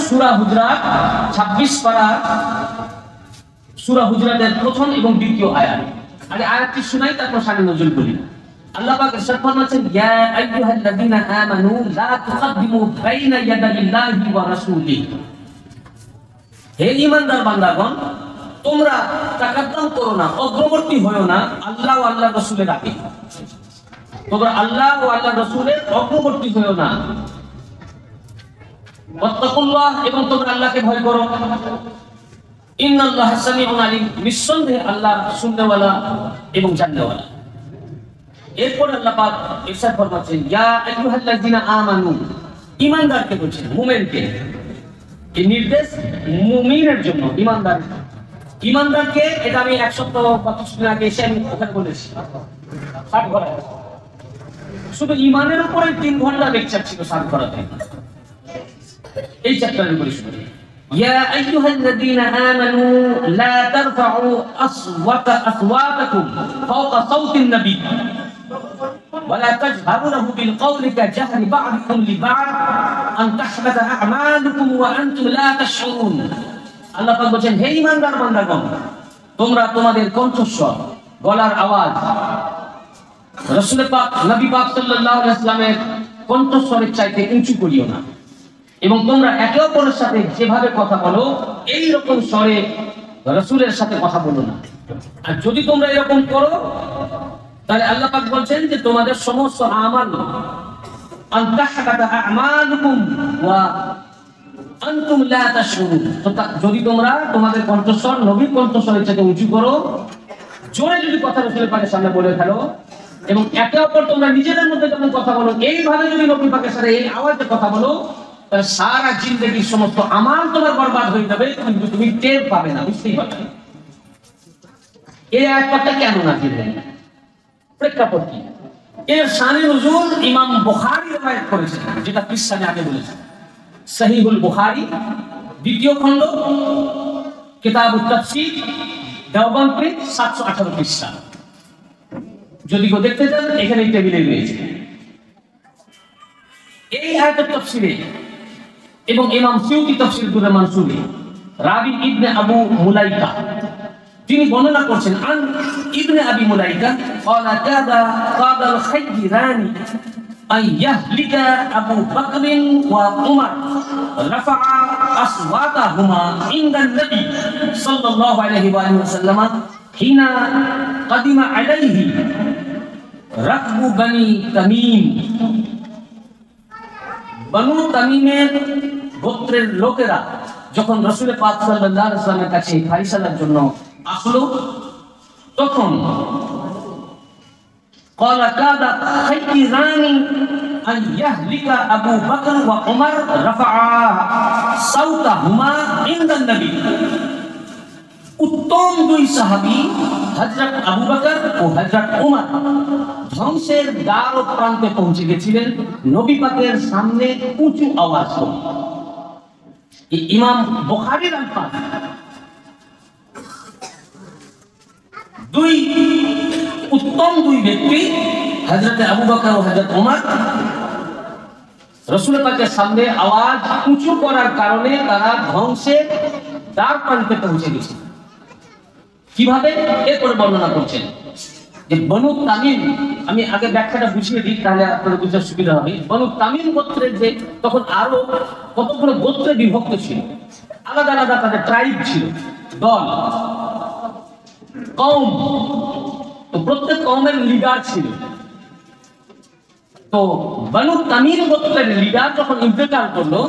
সূরা হুজরাত 26 পারা সূরা হুজরাতের প্রথম এবং দ্বিতীয় আয়াত। আগে আয়াতটি শোনাই, তারপর শানে নজুল বলি। আল্লাহ পাক ইরশাদ ফরমাচ্ছেন, ইয়া আইয়ুহাল্লাযীনা আমানু লা তুকদ্দিমু বাইনা ইয়াদাইল্লাহি ওয়া রাসূলিহি। হে ঈমানদার বান্দাগণ, তোমরা তাকাদ্দুম করো না, অগ্রবর্তী হয়ো না আল্লাহ ও আল্লাহর রাসূলের আগে। তোমরা আল্লাহ ও আল্লাহর রাসূলের অগ্রবর্তী হয়ো না। ওয়াত্তাকুল্লাহ, এবং তোমরা আল্লাহকে ভয় করো। ইন্নাল্লাহা সামিউন আলিম, নিঃসন্দেহে আল্লাহ শুননেওয়ালা এবং জাননেওয়ালা। এরপর আল্লাহ পাক ইরশাদ ফরমাচ্ছেন, ইয়া আইয়ুহাল্লাযীনা আমানু, ঈমানদারকে বলছেন, মুমিনকে। এই নির্দেশ মুমিনের জন্য, ঈমানদার। ঈমানদারকে, এটা আমি এক সপ্তাহ 25 দিন আগে এসে আমি ওখানে বলেছি, শুধু ঈমানের উপরে 3 ঘন্টা লেকচার ছিল সাত করাতে। এই চ্যাপ্টারের উপরে শুনে, ইয়া আইয়ুহাল্লাযীনা আমানু লা তারফাউ আসওয়াতাকুম ফাওকা সাওতিন নবী ولا تجهروا له بالقول كجهر بعضكم لبعض أن تحبط أعمالكم وأنتم لا تشعرون। আল্লাহ পাক বলেন, হে ঈমানদার বান্দাগণ, তোমরা তোমাদের কণ্ঠস্বর, গলার আওয়াজ রাসূল পাক নবী পাক সাল্লাল্লাহু আলাইহি ওয়াসাল্লামের কণ্ঠস্বরের চাইতে উঁচু করিও না, এবং তোমরা একে অপরের সাথে যেভাবে কথা বলো এই রকম স্বরে রাসূলের সাথে কথা বলো না। আর যদি তোমরা এরকম করো, তাহলে আল্লাহ পাক বলছেন যে তোমাদের সমস্ত আমাল আনতাহবাতা আমালুকুম ওয়া আনতুম লা তাশউরুন। যদি তোমরা তোমাদের কণ্ঠস্বর নবীর কণ্ঠস্বরের চাইতে উঁচু করো, জোরে যদি কথা রাসূলের পাকের সামনে বলে ফেলো, এবং একে অপর তোমরা নিজেদের মধ্যে যখন কথা বলো এইভাবে যদি নবী পাকের সাথে এই আওয়াজে কথা বলো, তাহলে সারা জিন্দেগির সমস্ত আমাল তোমার বরবাদ হয়ে যাবে, কিন্তু তুমি টের পাবে না, বুঝতেই পারবে না। এই আয়াতটা কেন নাযিল হলো, প্রেক্ষাপট কি? এর শানে নুজুল ইমাম বুখারী রওয়ায়াত করেছেন, যেটা কিসসানে আগে বলেছেন। সহিহুল বুখারী 2য় খণ্ড, কিতাবুত তাফসীর, দেওবন্দ পৃষ্ঠা 718 পৃষ্ঠা। যদি কেউ দেখতে চান, এখানে টেবিলে রয়েছে। এই আয়াতের তাফসীরে এবং ইমাম সিউতি তাফসীর দুর মানসুরে রাবি ইবনে আবু মুলাইকা তিনি বর্ণনা করছেন, আন ইবনে আবি মুলাইকা ক্বালা কাদাল খাইরানি আন ইয়াহলিকা আবু বকর ওয়া উমর রাফা আসওয়াতাহুমা ইনদান নবী সাল্লাল্লাহু আলাইহি ওয়া সাল্লাম হিনা কাদিমা আলাইহি রাকবু বনি তামিম। বনু তামিমের গোত্রের লোকেরা যখন রাসূল পাক সাল্লাল্লাহু আলাইহি ওয়াসাল্লামের কাছে ফারিসালার জন্য আসলো, তখন قال كاد خيراني أن يهلك أبو بكر وعمر رفعا صوتهما عند النبي। উত্তম দুই সাহাবী হযরত আবু বকর ও হযরত উমর ধ্বংসের দ্বার ও প্রান্তে পৌঁছে গেছিলেন নবী পাকের সামনে উঁচু আওয়াজ করে। ইমাম বুখারীর আলফাজ, দুই উত্তম দুই ব্যক্তি হযরত আবু বকর ও হযরত উমর রাসূল পাকের সামনে আওয়াজ উঁচু করার কারণে তারা ধ্বংসের দ্বার প্রান্তে পৌঁছে গেছে। কিভাবে? এরপরে বর্ণনা করছেন যে বনু তামিম, আমি আগে ব্যাখ্যাটা বুঝিয়ে দিই তাহলে আপনাদের বুঝতে সুবিধা হবে। বনু তামিম গোত্রের যে তখন আরো কতগুলো গোত্রে বিভক্ত ছিল, আলাদা আলাদা তাদের ট্রাইব ছিল, দল, কওম। তো প্রত্যেক কওমের লিডার ছিল। তো বনু তামিম গোত্রের লিডার যখন ইন্তেকাল করলো,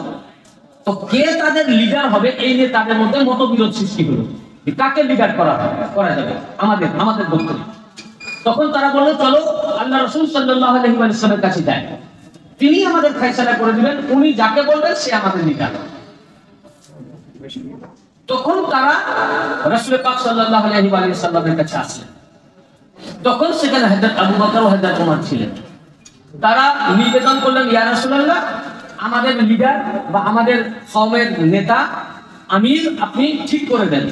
তো কে তাদের লিডার হবে এই নিয়ে তাদের মধ্যে মতবিরোধ সৃষ্টি হলো, কাকে লিডার করা যাবে আমাদের গোত্রে। তখন তারা বললো, চলো আল্লাহ রাসূল সাল্লাল্লাহু আলাইহি ওয়াসাল্লামের কাছে যাই, তিনি আমাদের ফয়সালা করে দিবেন, উনি যাকে বলবেন সে আমাদের লিডার। তখন তারা রাসূল পাক সাল্লাল্লাহু আলাইহি ওয়াসাল্লামের কাছে আসলেন। তখন সেখানে হযরত আবু বকর ও হযরত ওমর ছিলেন। তারা নিবেদন করলেন, ইয়া রাসূলুল্লাহ, আমাদের লিডার বা আমাদের কওমের নেতা আমির আপনি ঠিক করে দেন।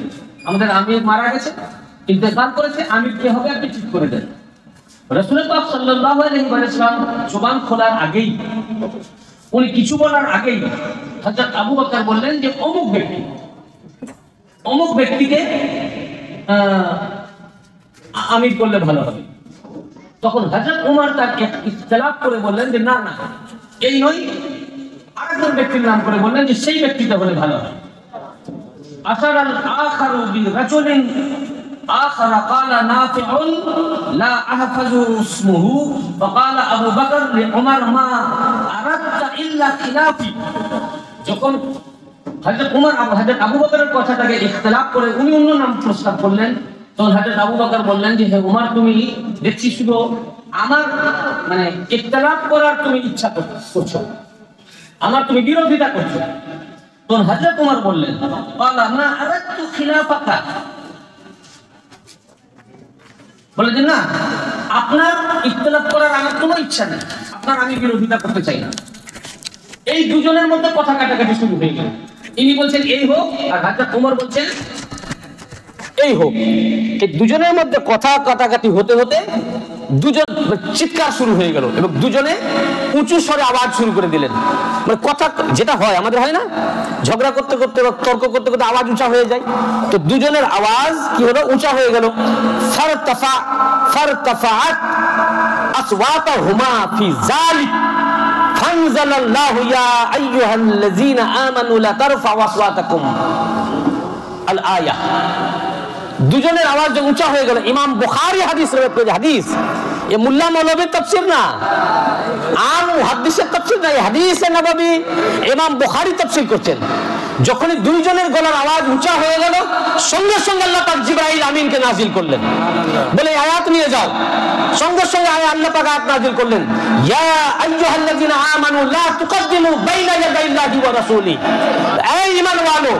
আমাদের আমির মারা গেছে, ইন্তেকাল করেছে, আমির কে হবে আপনি ঠিক করে দেন। রাসূল পাক সাল্লাল্লাহু আলাইহি ওয়াসাল্লাম জবান খোলার আগেই উনি কিছু বলার আগেই হযরত আবু বকর বললেন যে অমুক ব্যক্তিকে আমির করলে ভালো হবে। তখন হযরত উমর তার ইখতিলাফ করে বললেন যে না না, এই নয়, আরেকজন ব্যক্তির নাম করে বললেন যে সেই ব্যক্তিটা হলে ভালো হয়। আসারাল আখারু বিরাজুলিন آخر قال نافع لا أحفظ اسمه فقال أبو بكر لعمر ما أردت إلا خلافي। যখন হযরত উমর হযরত আবু বকরের কথাটাকে ইখতিলাফ করে উনি অন্য নাম প্রস্তাব করলেন, তখন হযরত আবু বকর বললেন যে হে উমর, তুমি দেখছি শুধু আমার মানে ইখতিলাফ করার তুমি ইচ্ছা করছো, আমার তুমি বিরোধিতা করছো। তখন হযরত উমর বললেন قال ما أردت خلافك, বলে যে না, আপনার ইখতিলাফ করার আমার কোনো ইচ্ছা নেই, আপনার আমি বিরোধিতা করতে চাই না। এই দুজনের মধ্যে কথা কাটাকাটি শুরু হয়ে গেল। ইনি বলছেন এই হোক, আর হযরত ওমর বলছেন এই হোক। এই দুজনের মধ্যে কথা কাটাকাটি হতে হতে দুজন চিৎকার শুরু হয়ে গেল এবং দুজনে উঁচু স্বরে আওয়াজ শুরু করে দিলেন। মানে কথা যেটা হয় আমাদের হয় না, ঝগড়া করতে করতে তর্ক করতে করতে আওয়াজ উঁচা হয়ে যায়, তো দুজনের আওয়াজ কি হলো, উঁচা হয়ে গেল। ফারতাফাআত আসওয়াতাহুমা ফি যালিক ফানজালাল্লাহু ইয়া আইয়ুহাল্লাযীনা আমানু লা তারফাউ আসওয়াতাকুম আল আয়া। দুজনের আওয়াজ যে উঁচা হয়ে গেল। ইমাম বুখারী হাদিস রওয়ায়াত করেছে, হাদিস এ মোল্লা মৌলভীর তাফসীর না, আর মুহাদ্দিসের তাফসীর না, হাদিসে নববী ইমাম বুখারী তাফসীর করছেন। যখনই দুইজনের গলার আওয়াজ উঁচা হয়ে গেল, সঙ্গে সঙ্গে আল্লাহ পাক জিবরাইল আমিনকে নাজিল করলেন, বলে আয়াত নিয়ে যাও। সঙ্গে সঙ্গে আল্লাহ পাক আয়াত নাজিল করলেন, ইয়া আইয়ুহাল্লাযীনা আমানু লা তুকদ্দিমু বাইনা ইয়াদাইল্লাহি ওয়া রাসূলি। এই ঈমানওয়ালো,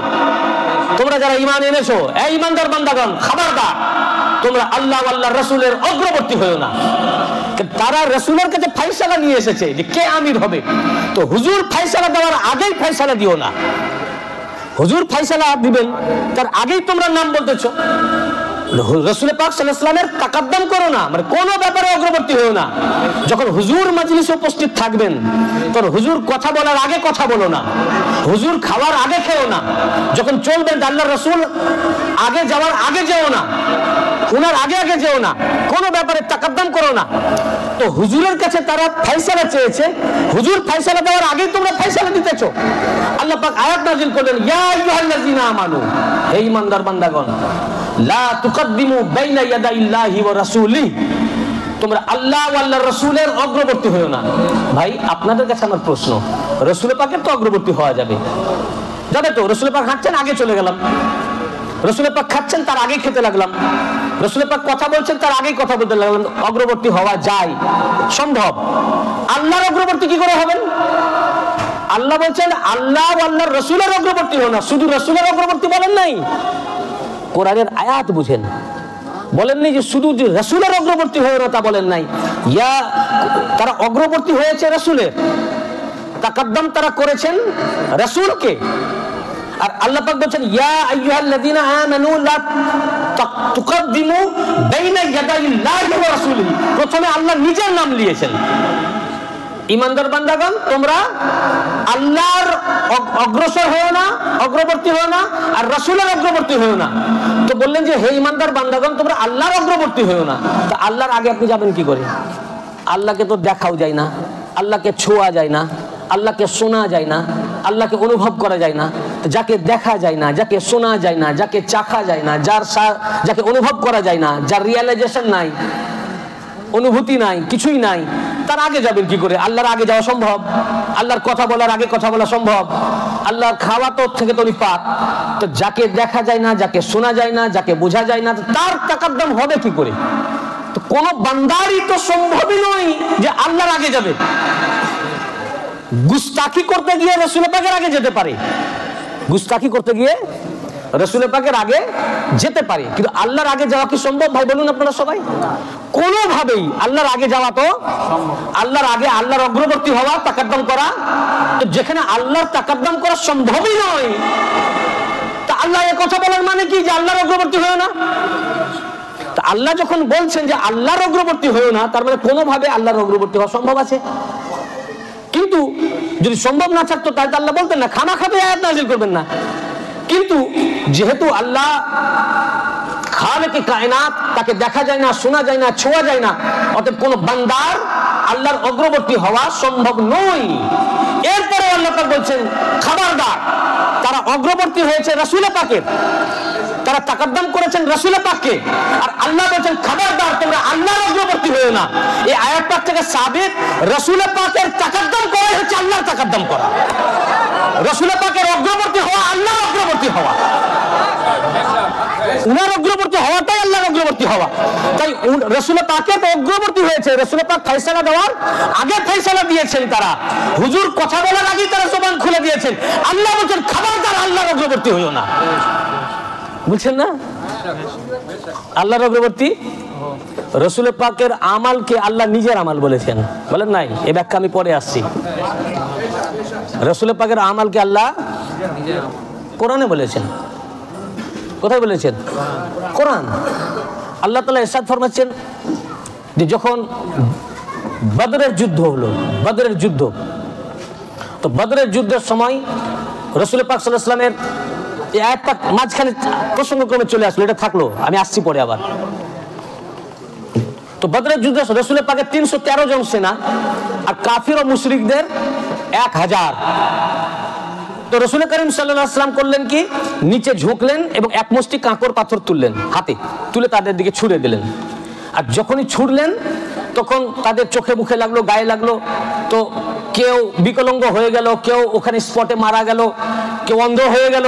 তোমরা যারা ঈমান এনেছো, এই ঈমানদার বান্দাগণ, খবরদার, তোমরা আল্লাহ ও আল্লাহর রাসূলের অগ্রবর্তী হয়ো না। তারা রাসূলের কাছে ফয়সালা নিয়ে এসেছে যে কে আমির হবে, তো হুজুর ফয়সালা দেওয়ার আগেই ফয়সালা দিও না। হুজুর ফয়সালা দিবেন তার আগেই তোমরা নাম বলতেছো। রাসূল পাক সাল্লাল্লাহু আলাইহি ওয়াসাল্লামের তাকাদ্দুম করো না, মানে কোনো ব্যাপারে অগ্রবর্তী হয়ো না। যখন হুজুর মজলিসে উপস্থিত থাকবেন, তখন হুজুর কথা বলার আগে কথা বলো না, হুজুর খাওয়ার আগে খেও না, যখন চলবেন আল্লাহর রাসূল আগে যাওয়ার আগে যেও না, উনার আগে আগে যেও না, কোনো ব্যাপারে তাকাদ্দুম করো না। তো হুজুরের কাছে তারা ফয়সালা চেয়েছে, হুজুর ফয়সালা দেওয়ার আগেই তোমরা ফয়সালা দিতেছো। আল্লাহ পাক আয়াত নাযিল করলেন, ইয়া আইয়ুহাল্লাযীনা আমানু, হে ঈমানদার বান্দাগণ, লা তুকদ্দিমু বাইনা ইয়াদাইল্লাহি ওয়া রাসূলিহি, তোমরা আল্লাহ ও আল্লাহর রাসূলের অগ্রবর্তী হয়ো না। ভাই আপনাদের কাছে আমার প্রশ্ন, রাসূল পাকের তো অগ্রবর্তী হওয়া যাবে, যাবে তো? রাসূল পাক হাঁটছেন, আগে চলে গেলাম। রাসূল পাক খাচ্ছেন, তার আগে খেতে লাগলাম। রাসূল পাক কথা বলছেন, তার আগেই কথা বলতে লাগলাম। অগ্রবর্তী হওয়া যায়, সম্ভব। আল্লাহর অগ্রবর্তী কি করে হবেন? আল্লাহ বলছেন আল্লাহ ও আল্লাহর রাসূলের অগ্রবর্তী হও না। শুধু রাসূলের অগ্রবর্তী বলেন নাই, কোরআনের আয়াত বুঝেন, বলেননি যে শুধু যে রাসূলের অগ্রবর্তী হয়ে না তা বলেন নাই। ইয়া তারা অগ্রবর্তী হয়েছে রাসূলের, তাকাদ্দুম তারা করেছেন রাসূলকে। আর আল্লাহ পাক বলেন ইয়া আইয়ুহাল্লাযীনা আমানু লা তুকদ্দিমু বাইনা ইয়াদাইল্লাহি ওয়া রাসূলিহি। প্রথমে আল্লাহ নিজের নাম নিয়েছেন। ঈমানদার বান্দাগণ, তোমরা আল্লাহর অগ্রসর হও না, অগ্রবর্তী হও না, আর রাসূলের অগ্রবর্তী হও না। তো বললেন যে হে ঈমানদার বান্দাগণ, তোমরা আল্লাহর অগ্রবর্তী হও না। তো আল্লাহর আগে আপনি যাবেন কি করে? আল্লাহকে তো দেখাও যায় না, আল্লাহকে ছোঁয়া যায় না, আল্লাহকে শোনা যায় না, আল্লাহকে অনুভব করা যায় না। যাকে দেখা যায় না, যাকে শোনা যায় না, যাকে চাখা যায় না, যাকে অনুভব করা যায় না, যার রিয়ালাইজেশন নাই, অনুভূতি নাই, কিছুই নাই, তার আগে যাবেন কি করে? আল্লাহর আগে যাওয়া সম্ভব? আল্লাহর কথা বলার আগে কথা বলা সম্ভব? আল্লাহর খাওয়া তো থেকে তো নিপাত। তো যাকে দেখা যায় না, যাকে শোনা যায় না, যাকে বোঝা যায় না, তার তাকাদ্দুম হবে কি করে? তো কোন বান্দারই তো সম্ভবই নয় যে আল্লাহর আগে যাবে। গুস্তাখি করতে গিয়ে রাসূল পাকের আগে যেতে পারে, গুস্তাখি করতে গিয়ে রাসূল পাকের আগে যেতে পারে, কিন্তু আল্লাহর আগে যাওয়া কি সম্ভব? ভাই বলুন আপনারা সবাই। কোনোভাবেই আল্লাহর আগে যাওয়া তো আল্লাহর আগে, আল্লাহর অগ্রবর্তী হওয়া, তাকাদ্দুম করা, তো যেখানে আল্লাহর তাকাদ্দুম করা সম্ভবই নয়, তা আল্লাহ এ কথা বলার মানে কি যে আল্লাহর অগ্রবর্তী হয়ো না? তা আল্লাহ যখন বলছেন যে আল্লাহর অগ্রবর্তী হয়ো না, তার মানে কোনোভাবে আল্লাহর অগ্রবর্তী হওয়া সম্ভব আছে? কিন্তু যদি সম্ভব না থাকতো তাহলে আল্লাহ বলতেন না, খামাখাতে আয়াত নাযিল করবেন না। কিন্তু যেহেতু আল্লাহ খালেকে কায়নাত, তাকে দেখা যায় না, শোনা যায় না, ছোঁয়া যায় না, অতএব কোন বান্দার আল্লাহর অগ্রবর্তী হওয়া সম্ভব নয়। এরপরে আল্লাহ পাক বলছেন খবরদার, তারা অগ্রবর্তী হয়েছে রাসূল পাকের, তারা তাকাদ্দুম করেছেন রাসূল পাককে, আর আল্লাহ বলেন খবরদার তোমরা আল্লাহর অগ্রবর্তী হয়ো না। এই আয়াত পাক থেকে সাবিত রাসূল পাকের তাকাদ্দুম করা হচ্ছে আল্লাহর তাকাদ্দুম করা, রাসূল পাকের অগ্রবর্তী হওয়া আল্লাহর অগ্রবর্তী হওয়া, উনার অগ্রবর্তী হওয়াটাই আল্লাহর অগ্রবর্তী হওয়া। তাই রাসূল পাকের অগ্রবর্তী হয়েছে, রাসূল পাক ফয়সালা দেওয়ার আগে ফয়সালা দিয়েছেন, তারা হুজুর কথা বলার আগে তারা জবান খুলে দিয়েছেন। আল্লাহ বলেন খবরদার আল্লাহর অগ্রবর্তী হইও না। বুঝছেন না? আল্লাহর অগ্রবর্তী রাসূল পাকের আমালকে আল্লাহ নিজের আমাল বলেছেন, বলেন নাই? এই ব্যাখ্যা আমি পরে আসছি। রাসূল পাকের আমালকে আল্লাহ কোরআনে বলেছেন। কোথায় বলেছেন? কোরআন। আল্লাহ তাআলা ইরশাদ ফরমাচ্ছেন যে যখন বদরের যুদ্ধ হলো, বদরের যুদ্ধ, তো বদরের যুদ্ধের সময় রাসূল পাক সাল্লাল্লাহু আলাইহি ওয়াসাল্লামের এই আয়াতটা মাঝখানে প্রসঙ্গক্রমে চলে আসলো, এটা থাকলো, আমি আসছি পরে আবার। তো বদরের যুদ্ধে রাসূল পাকের 313 জন সেনা আর কাফির ও মুশরিকদের 1000। তো রাসূল করিম সাল্লাল্লাহু আলাইহি ওয়াসাল্লাম করলেন কি, নিচে ঝুঁকলেন এবং এক মুষ্টি কাঁকর পাথর তুললেন, হাতে তুলে তাদের দিকে ছুঁড়ে দিলেন। আর যখনই ছুঁড়লেন তখন তাদের চোখে মুখে লাগলো, গায়ে লাগলো। তো কেউ বিকলাঙ্গ হয়ে গেল, কেউ ওখানে স্পটে মারা গেল, কেউ অন্ধ হয়ে গেল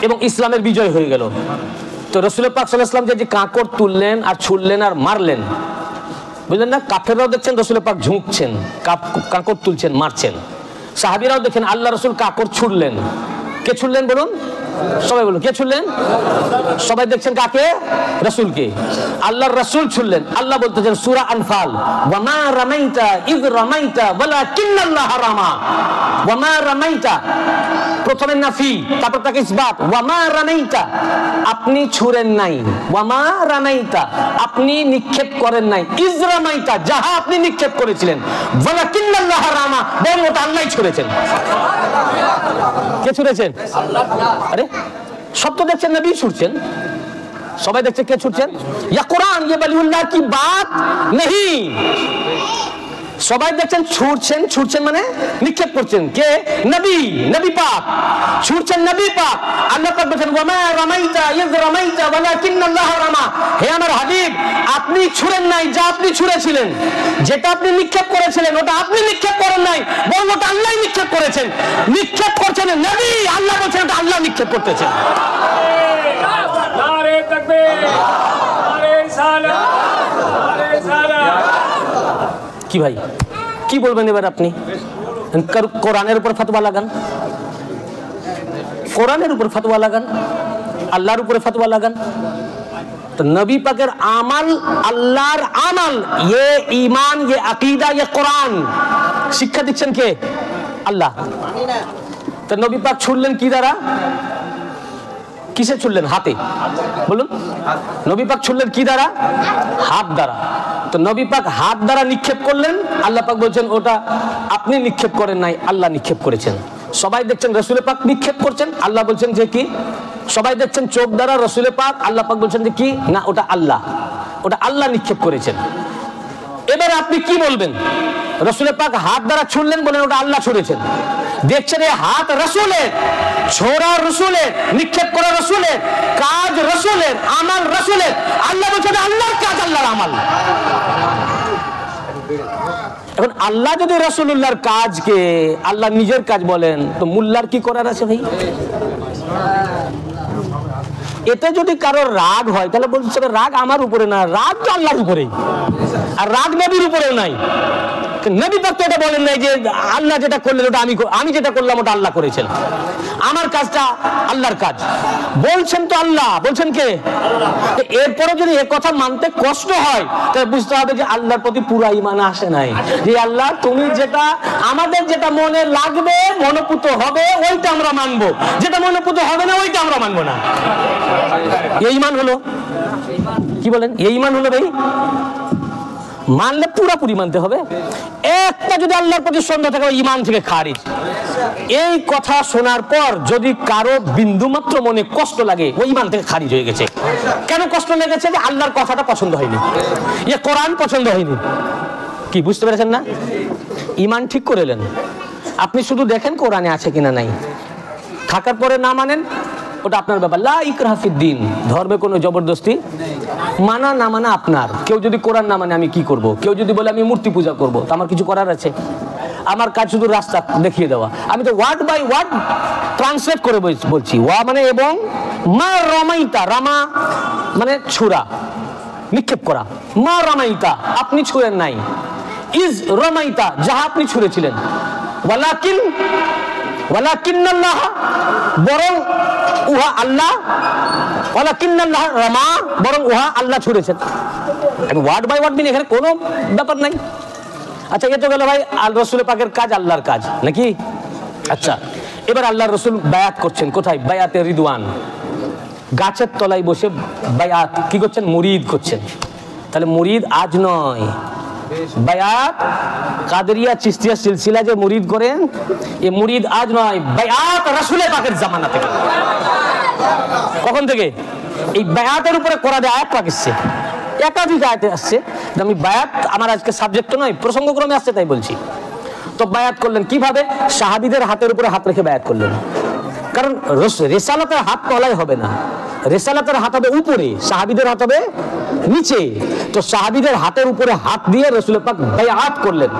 এবং ইসলামের বিজয় হয়ে গেল। তো রাসূল পাক সাল্লাল্লাহু আলাইহি ওয়াসাল্লাম যে কাঁকর তুললেন আর ছুঁড়লেন আর মারলেন, বুঝলেন না? কাফেররাও দেখছেন রাসূল পাক ঝুঁকছেন, কাঁকর তুলছেন, মারছেন। সাহাবীরাও দেখেন আল্লাহ রাসূল কাঁকর ছুঁড়লেন। কে ছুঁড়লেন বলুন? সবাই বলুন, কে ছুঁড়লেন? সবাই দেখছেন কাকে? রাসূলকে। আল্লাহর রাসূল ছুঁড়লেন। আল্লাহ বলতেছেন সূরা আনফাল, ওয়া মা রামাইতা ইয রামাইতা ওয়ালাকিন্নাল্লাহ রামা। ওয়া মা রামাইতা, প্রথমে নাফি, তারপর তাকে ইসবাত। ওয়া মা রামাইতা, আপনি ছুঁড়েন নাই। ওয়া মা রামাইতা, আপনি নিক্ষেপ করেন নাই। ইয রামাইতা, যাহা আপনি নিক্ষেপ করেছিলেন। ওয়ালাকিন্নাল্লাহ রামা, বরং ওটা আল্লাহই ছুঁড়েছেন। কে ছুঁড়েছেন? আরে সব তো দেখছেন নবী ছুটছেন, সবাই দেখছে কে ছুটছেন? ইয়া কুরআন ইয়া বলিউল্লাহ কি বাত নেহি, সবাই দেখছেন ছুটছেন। ছুটছেন মানে নিক্ষেপ করছেন কে? নবী, নবী পাক ছুটছেন, নবী পাক। আল্লাহ পাক বলেন ওয়া মা রামাইতা ইয রামাইতা ওয়ালাকিন্নাল্লাহ রামা, হে আমার হাবিব আপনি ছুঁড়েন নাই, যা আপনি ছুঁড়েছিলেন, যেটা আপনি নিক্ষেপ করেছিলেন ওটা আপনি নিক্ষেপ করেন নাই, বরং ওটা আল্লাহই নিক্ষেপ করেছেন। নিক্ষেপ করছেন নবী, আল্লাহ বলেন ওটা আল্লাহ নিক্ষেপ করতেছেন। নারে তাকবীর, নারে সালাত, নারে সালাত। কি ভাই কি বলবেন এবার? আপনি কোরআনের উপর ফতোয়া লাগান, কোরআনের উপর ফতোয়া লাগান, আল্লাহর উপরে ফতোয়া লাগান। তো নবী পাকের আমাল আল্লাহর আমাল, ये ईमान, ये अकीदा, ये कुरान শিক্ষা দিচ্ছেন কে? আল্লাহ। তো নবী পাক ছুড়লেন কি দ্বারা? কিসে ছুড়লেন? হাতে। বলুন, নবী পাক ছুড়লেন কি দ্বারা? হাত দ্বারা। তো নবী পাক হাত দ্বারা নিক্ষেপ করলেন, আল্লাহ পাক বলছেন ওটা আপনি নিক্ষেপ করেন নাই, আল্লাহ নিক্ষেপ করেছেন। সবাই দেখছেন রাসূল পাক নিক্ষেপ করছেন, আল্লাহ বলছেন যে কি? সবাই দেখছেন চোখ দ্বারা রাসূল পাক, আল্লাহ পাক বলছেন যে কি? না, ওটা আল্লাহ, ওটা আল্লাহ নিক্ষেপ করেছেন। এবার আপনি কি বলবেন? রাসূল পাক হাত দ্বারা ছুড়লেন, বলেন ওটা আল্লাহ ছুড়েছেন। দেখছেন এই হাত রাসূলের, ছোড়া রাসূলের, নিক্ষেপ করা রাসূলের, কাজ রাসূলের, আমাল রাসূলের। আল্লাহ বলছেন আল্লাহর কাজ, আল্লাহর আমাল। এখন আল্লাহ যদি রাসূলুল্লাহর কাজকে আল্লাহ নিজের কাজ বলেন, তো মোল্লার কি করার আছে ভাই? এতে যদি কারোর রাগ হয় তাহলে বলছে রাগ আমার উপরে না, রাগ তো আল্লাহর উপরেই, আর রাগ নবীর উপরেও নাই। নবী পাক তো এটা বলেন নাই যে আল্লাহ যেটা করলেন ওটা আমি যেটা করলাম ওটা আল্লাহ করেছেন, আমার কাজটা আল্লাহর কাজ বলছেন। তো আল্লাহ বলছেন কে? এরপরে যদি এ কথা মানতে কষ্ট হয় তাহলে বুঝতে হবে যে আল্লাহর প্রতি পুরা ঈমান আসে নাই। যে আল্লাহ তুমি যেটা আমাদের যেটা মনে লাগবে, মনোপুত হবে, ওইটা আমরা মানবো, যেটা মনোপুত হবে না ওইটা আমরা মানবো না। এই ঈমান হলো, কি বলেন? এই ঈমান হলো ভাই। মানলে পুরোপুরি মানতে হবে। একটা যদি আল্লাহর প্রতি সন্দেহ থাকে ঈমান থেকে খারিজ। এই কথা শোনার পর যদি কারো বিন্দু মাত্র মনে কষ্ট লাগে ওই ঈমান থেকে খারিজ হয়ে গেছে। কেন কষ্ট লেগেছে? যে আল্লাহর কথাটা পছন্দ হয়নি, কোরআন পছন্দ হয়নি। কি বুঝতে পেরেছেন না? ঈমান ঠিক করে নেন, আপনি শুধু দেখেন কোরআনে আছে কিনা নাই, থাকার পরে না মানেন ওটা আপনার ব্যাপার। লা ইকরাহা ফিদ্দিন, ধর্মে কোনো জবরদস্তি, মানা না মানা আপনার। কেউ যদি কোরআন না মানে আমি কি করব? কেউ যদি বলে আমি মূর্তি পূজা করব, তো আমার কিছু করার আছে? আমার কাজ শুধু রাস্তা দেখিয়ে দেওয়া। আমি তো ওয়ার্ড বাই ওয়ার্ড ট্রান্সলেট করে বলছি। ওয়া মানে এবং, মা রমাইতা, রামা মানে ছুরা, নিক্ষেপ করা। মা রমাইতা, আপনি ছুঁড়েন নাই। ইজ রমাইতা, যাহা আপনি ছুঁড়েছিলেন। ওয়ালাকিন, ওয়ালাকিন্নাল্লাহ, বরং উহা আল্লাহ, ওয়ালাকিন্নাল্লাহ রামা, বরং উহা আল্লাহ ছুঁড়েছেন। আমি ওয়ার্ড বাই ওয়ার্ড মিন, এখানে কোনো ব্যাপার নাই। আচ্ছা, এ তো গেল ভাই রাসূল পাকের কাজ, আল্লাহর কাজ নাকি? আচ্ছা, এবার আল্লাহর রাসূল বায়াত করছেন কোথায়? বায়াতে রিদওয়ান, গাছের তলায় বসে বায়াত কি করছেন? মুরিদ করছেন। তাহলে মুরিদ আজ নয়, বায়াত কাদেরিয়া চিশতিয়া সিলসিলা যে মুরিদ করেন, এই মুরিদ আজ নয়, বায়াত রাসূল পাকের জামানা থেকে। কখন থেকে? এই বায়াতের উপরে কোরআনে আয়াত পাক এসেছে, একাধিক আয়াতে আসছে। আমি বায়াত আমার আজকে সাবজেক্ট নয়, প্রসঙ্গক্রমে আসছে তাই বলছি। তো বায়াত করলেন কিভাবে? সাহাবীদের হাতের উপরে হাত রেখে বায়াত করলেন। কারণ রিসালাতের হাত তলায় হবে না, রিসালাতের হাত হবে উপরে, সাহাবীদের হাত হবে নিচে। তো সাহাবীদের হাতের উপরে হাত দিয়ে রাসূল পাক বায়াত করলেন।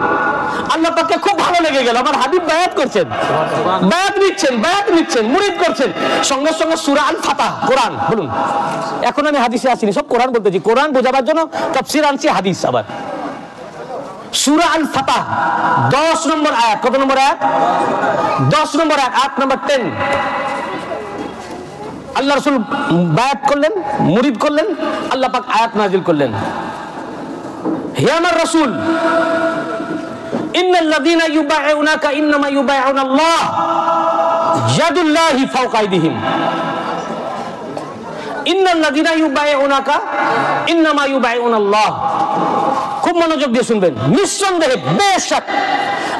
আল্লাহ পাককে খুব ভালো লেগে গেল, আমার হাবিব বায়াত করছেন, বায়াত নিচ্ছেন, মুরিদ করছেন। সঙ্গে সঙ্গে সূরা আল ফাতাহ, কোরআন বলুন। এখন আমি হাদিসে আসিনি, সব কোরআন বলতেছি, কোরআন বোঝাবার জন্য তাফসীর আনছি, হাদিস আবার। সূরা আল ফাতাহ 10 নম্বর আয়াত। কত নম্বর আয়াত? 10 নম্বর আয়াত, আয়াত নম্বর 10। আল্লাহ রাসূল বায়াত করলেন, মুরিদ করলেন, আল্লাহ পাক আয়াত নাযিল করলেন। হে আমার রাসূল, ইন্নাল্লাযীনা ইউবাইউনাকা ইন্নামা ইউবাইউনাল্লাহ ইয়াদুল্লাহি ফাওকা আইদিহিম। ইন্নাল্লাযীনা ইউবাইউনাকা ইন্নামা ইউবাইউনাল্লাহ। খুব মনোযোগ দিয়ে শুনবেন। নিঃসন্দেহে, বেশক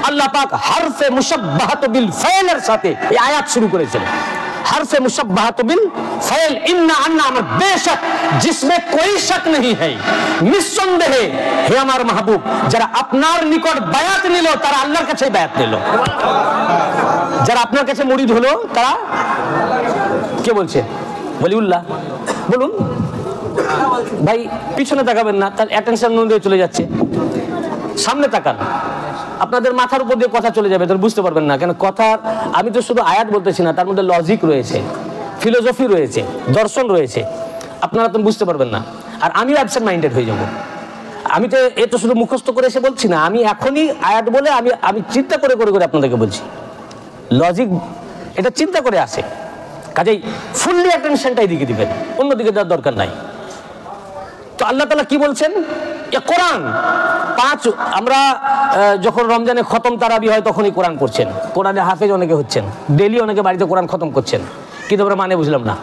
আল্লাহ পাক হারফে মুশাব্বাহাত বিল ফাইলের সাথে এই আয়াত শুরু করেছেন। हरफे मुशब्बहत बिल फ़ैल इन्ना अन्ना अमर बेशक जिसमें कोई शक नहीं है। निस्संदेहे हे আমার মাহবুব, যারা আপনার নিকট বায়াত নিল তারা আল্লাহর কাছে বায়াত নিল। যারা আপনার কাছে মুরিদ হলো তারা কে বলছে? ওলিউল্লাহ। বলুন ভাই, পিছনে তাকাবেন না, তার অ্যাটেনশন দিয়ে চলে যাচ্ছে। সামনে তাকান, আপনাদের মাথার উপর দিয়ে কথা চলে যাবে, তাহলে বুঝতে পারবেন না। কেন কথা, আমি তো শুধু আয়াত বলতেছি না, তার মধ্যে লজিক রয়েছে, ফিলোসফি রয়েছে, দর্শন রয়েছে, আপনারা তো বুঝতে পারবেন না। আর আমিও অ্যাবসেন্ট মাইন্ডেড হয়ে যাবো। আমি তো এ তো শুধু মুখস্থ করে এসে বলছি না, আমি এখনই আয়াত বলে আমি চিন্তা করে করে করে আপনাদেরকে বলছি। লজিক এটা চিন্তা করে আসে, কাজেই ফুললি অ্যাটেনশনটা এদিকে দিবেন, অন্যদিকে দেওয়ার দরকার নাই। তো আল্লাহ তাআলা কি বলছেন? কোরআন 5, আমরা যখন রমজানে খতম তারাবি হয় তখনই কোরআন পড়ছেন, কোরআনে হাফেজ অনেকে হচ্ছেন, ডেলি অনেকে বাড়িতে কোরআন খতম করছেন, কিন্তু আমরা মানে বুঝলাম না।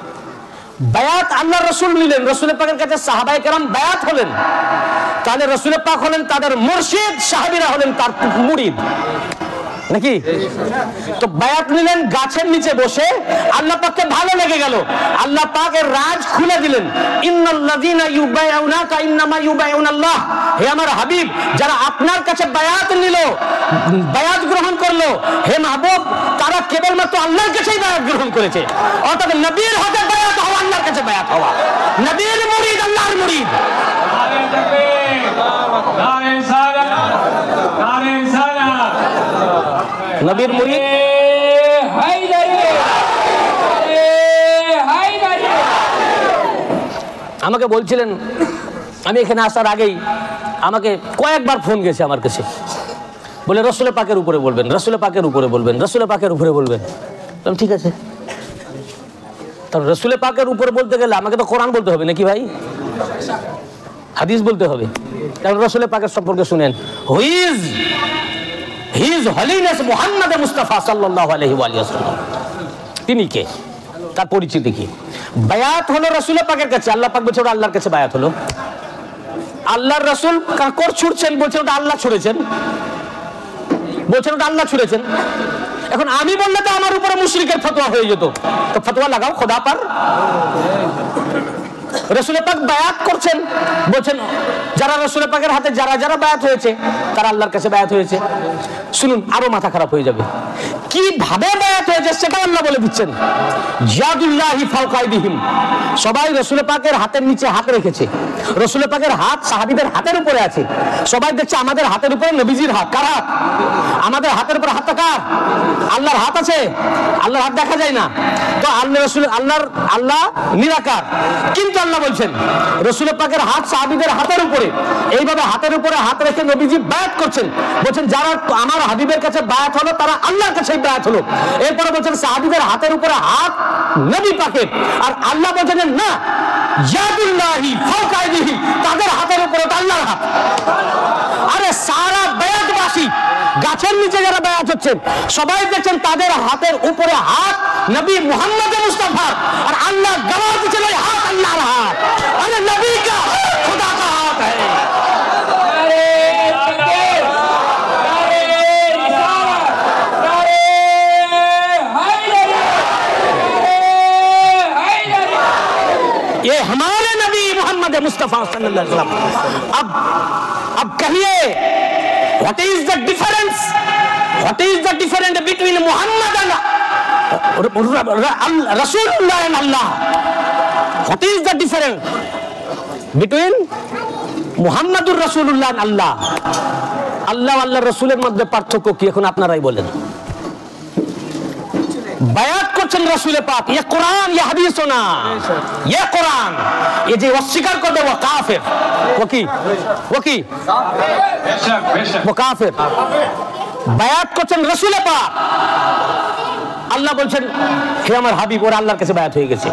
বায়াত আল্লাহ রাসূল নিলেন, রাসূলের পাকের কাছে সাহাবায়ে কেরাম বায়াত হলেন, তাহলে রাসূলের পাক হলেন তাদের মুর্শিদ, সাহাবীরা হলেন তার মুরিদ নাকি? তো বায়াত নিলেন গাছের নিচে বসে, আল্লাহ পাককে ভালো লেগে গেল, আল্লাহ পাকের রাজ খুলে দিলেন। ইন্নাল্লাযীনা ইউবাইউনাকা ইন্নামা ইউবাইউনাল্লাহ। হে আমার হাবিব, যারা আপনার কাছে বায়াত নিল, বায়াত গ্রহণ করলো, হে মাহবুব, তারা কেবলমাত্র আল্লাহর কাছেই বায়াত গ্রহণ করেছে। অর্থাৎ নবীর হাতে বায়াত হওয়া, আল্লাহর কাছে বায়াত হওয়া, নবীর মুরিদ আল্লাহর মুরিদ। নবীর মুরিদ আমাকে বলছিলেন, আমি এখানে আসার আগেই আমাকে কয়েকবার ফোন গেছে আমার কাছে, বলে রাসূলের পাকের উপরে বলবেন, রাসূলের পাকের উপরে বলবেন, রাসূলের পাকের উপরে বলবেন। বললাম ঠিক আছে। তাহলে রাসূলের পাকের উপরে বলতে গেলে আমাকে তো কোরআন বলতে হবে নাকি ভাই? হাদিস বলতে হবে। কারণ রাসূলের পাকের সম্পর্কে শুনেন, His Holiness Muhammad Mustafa sallallahu alaihi wasallam, তিনি কে, তার পরিচিতি কি? বায়াত হলো রাসূলের পাকের কাছে, আল্লাহ পাক বলছে আল্লাহর কাছে বায়াত হলো। আল্লাহর রাসূল কাকর ছুড়ছেন, বলছেন ওটা আল্লাহ ছুড়েছেন, বলছেন ওটা আল্লাহ ছুড়েছেন। এখন আমি বললে তো আমার উপরে মুশরিকের ফতোয়া হয়ে যেত, তো ফতোয়া লাগাও খোদা পার। রাসূল পাক বায়াত করছেন, বলছেন যারা রাসূল পাকের হাতে যারা যারা বায়াত হয়েছে তারা আল্লাহর কাছে বায়াত হয়েছে। শুনুন, আরো মাথা খারাপ হয়ে যাবে, কিভাবে বায়াত হয়েছে সেটা আল্লাহ বলে দিচ্ছেন। ইয়াদুল্লাহি ফাওকা আইদিহিম, সবাই রাসূল পাকের হাতের নিচে হাত রেখেছে, রাসূল পাকের হাত সাহাবীদের হাতের উপরে আছে। সবাই দেখছে আমাদের হাতের উপরে নবীজির হাত, কার হাত? আমাদের হাতের উপরে হাতটা কার? আল্লাহর হাত আছে, আল্লাহর হাত দেখা যায় না। তো আল্লাহ রাসূল আল্লাহ নিরাকার, কিন্তু আল্লাহ বলছেন রাসূল পাকের হাত সাহাবীদের হাতের উপরে, এইভাবে হাতের উপরে হাত রেখে নবীজি বায়াত করছেন। বলছেন যারা আমার হাবিবের কাছে বায়াত হলো তারা আল্লাহর কাছে বায়াত হলো। এরপরে বলছেন সাহাবীদের হাতের উপরে হাত নবী পাকের, আর আল্লাহ বলছেন না ইয়াদুল্লাহি ফাওকা আইদিহিম, তাদের হাতের উপরে আল্লাহর হাত। আরে সারা বায়াতবাসী গাছের নিচে যারা বায়াত হচ্ছেন সবাই দেখছেন তাদের হাতের উপরে হাত নবী মুহাম্মদ মুস্তাফা, আর আল্লাহ গওয়াহ দিচ্ছেন ওই হাত আল্লাহর হাত। আরে নবী কা খুদা কা হাত है। ये हमारे नबी मोहम्मद मुस्तफा सल्लल्लाहु अलैहि वसल्लम। अब कहिए what is the difference, what is the difference between Muhammad and Rasulullah and Allah? What is the difference between Muhammadur Rasulullah and Allah? আল্লাহ আল্লাহ রাসূলের মধ্যে পার্থক্য কি এখন আপনারাই বলেন। বায়াত করছেন রাসূল পাক, ये कुरान ये হাদিস না, ये कुरान, ये যে অস্বীকার করবে ও কাফের, ও কি ও কাফের। বায়াত করছেন রাসূল পাক, আল্লাহ বলছেন হে আমার হাবিব, ওরা আল্লাহর কাছে বায়াত হয়ে গেছে।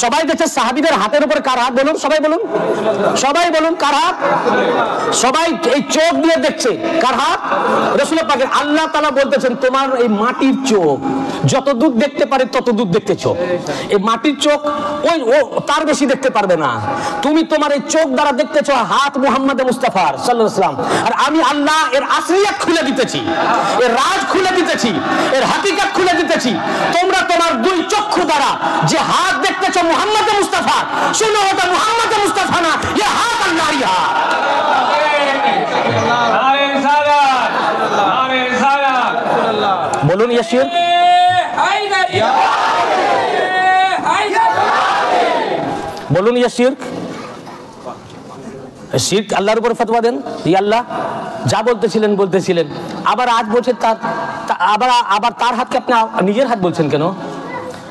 সবাই দেখছে সাহাবীদের হাতের উপর কার হাত? বলুন, সবাই বলুন, সবাই বলুন কার হাত? সবাই এই চোখ দিয়ে দেখছে কার হাত? রাসূল পাকের। আল্লাহ তাআলা বলতেছেন তোমার এই মাটির চোখ যত দূর দেখতে পারে তত দূর দেখতেছো, এই মাটির চোখ ওই তার বেশি দেখতে পারবে না। তুমি তোমার এই চোখ দ্বারা দেখতেছো হাত মুহাম্মদ মুস্তাফা সাল্লাল্লাহু আলাইহি ওয়াসাল্লাম, আর আমি আল্লাহ এর আসলিয়াত খুলে দিতেছি, এর রাজ খুলে দিতেছি, এর হাকিকত খুলে দিতেছি। তোমরা তোমার দুই চক্ষু দ্বারা যে হাত দেখতেছো মুহাম্মদ মুস্তাফা, শুনো ওটা মুহাম্মদ মুস্তাফা না, ये হাত আল্লাহর হাত। বলুন ये শিরক, বলুন ये শিরক, শিরক আল্লাহর উপর ফতোয়া দেন। আল্লাহ যা বলতেছিলেন আবার আজ বলছে আবার তার হাতকে আপনি নিজের হাত বলছেন কেন?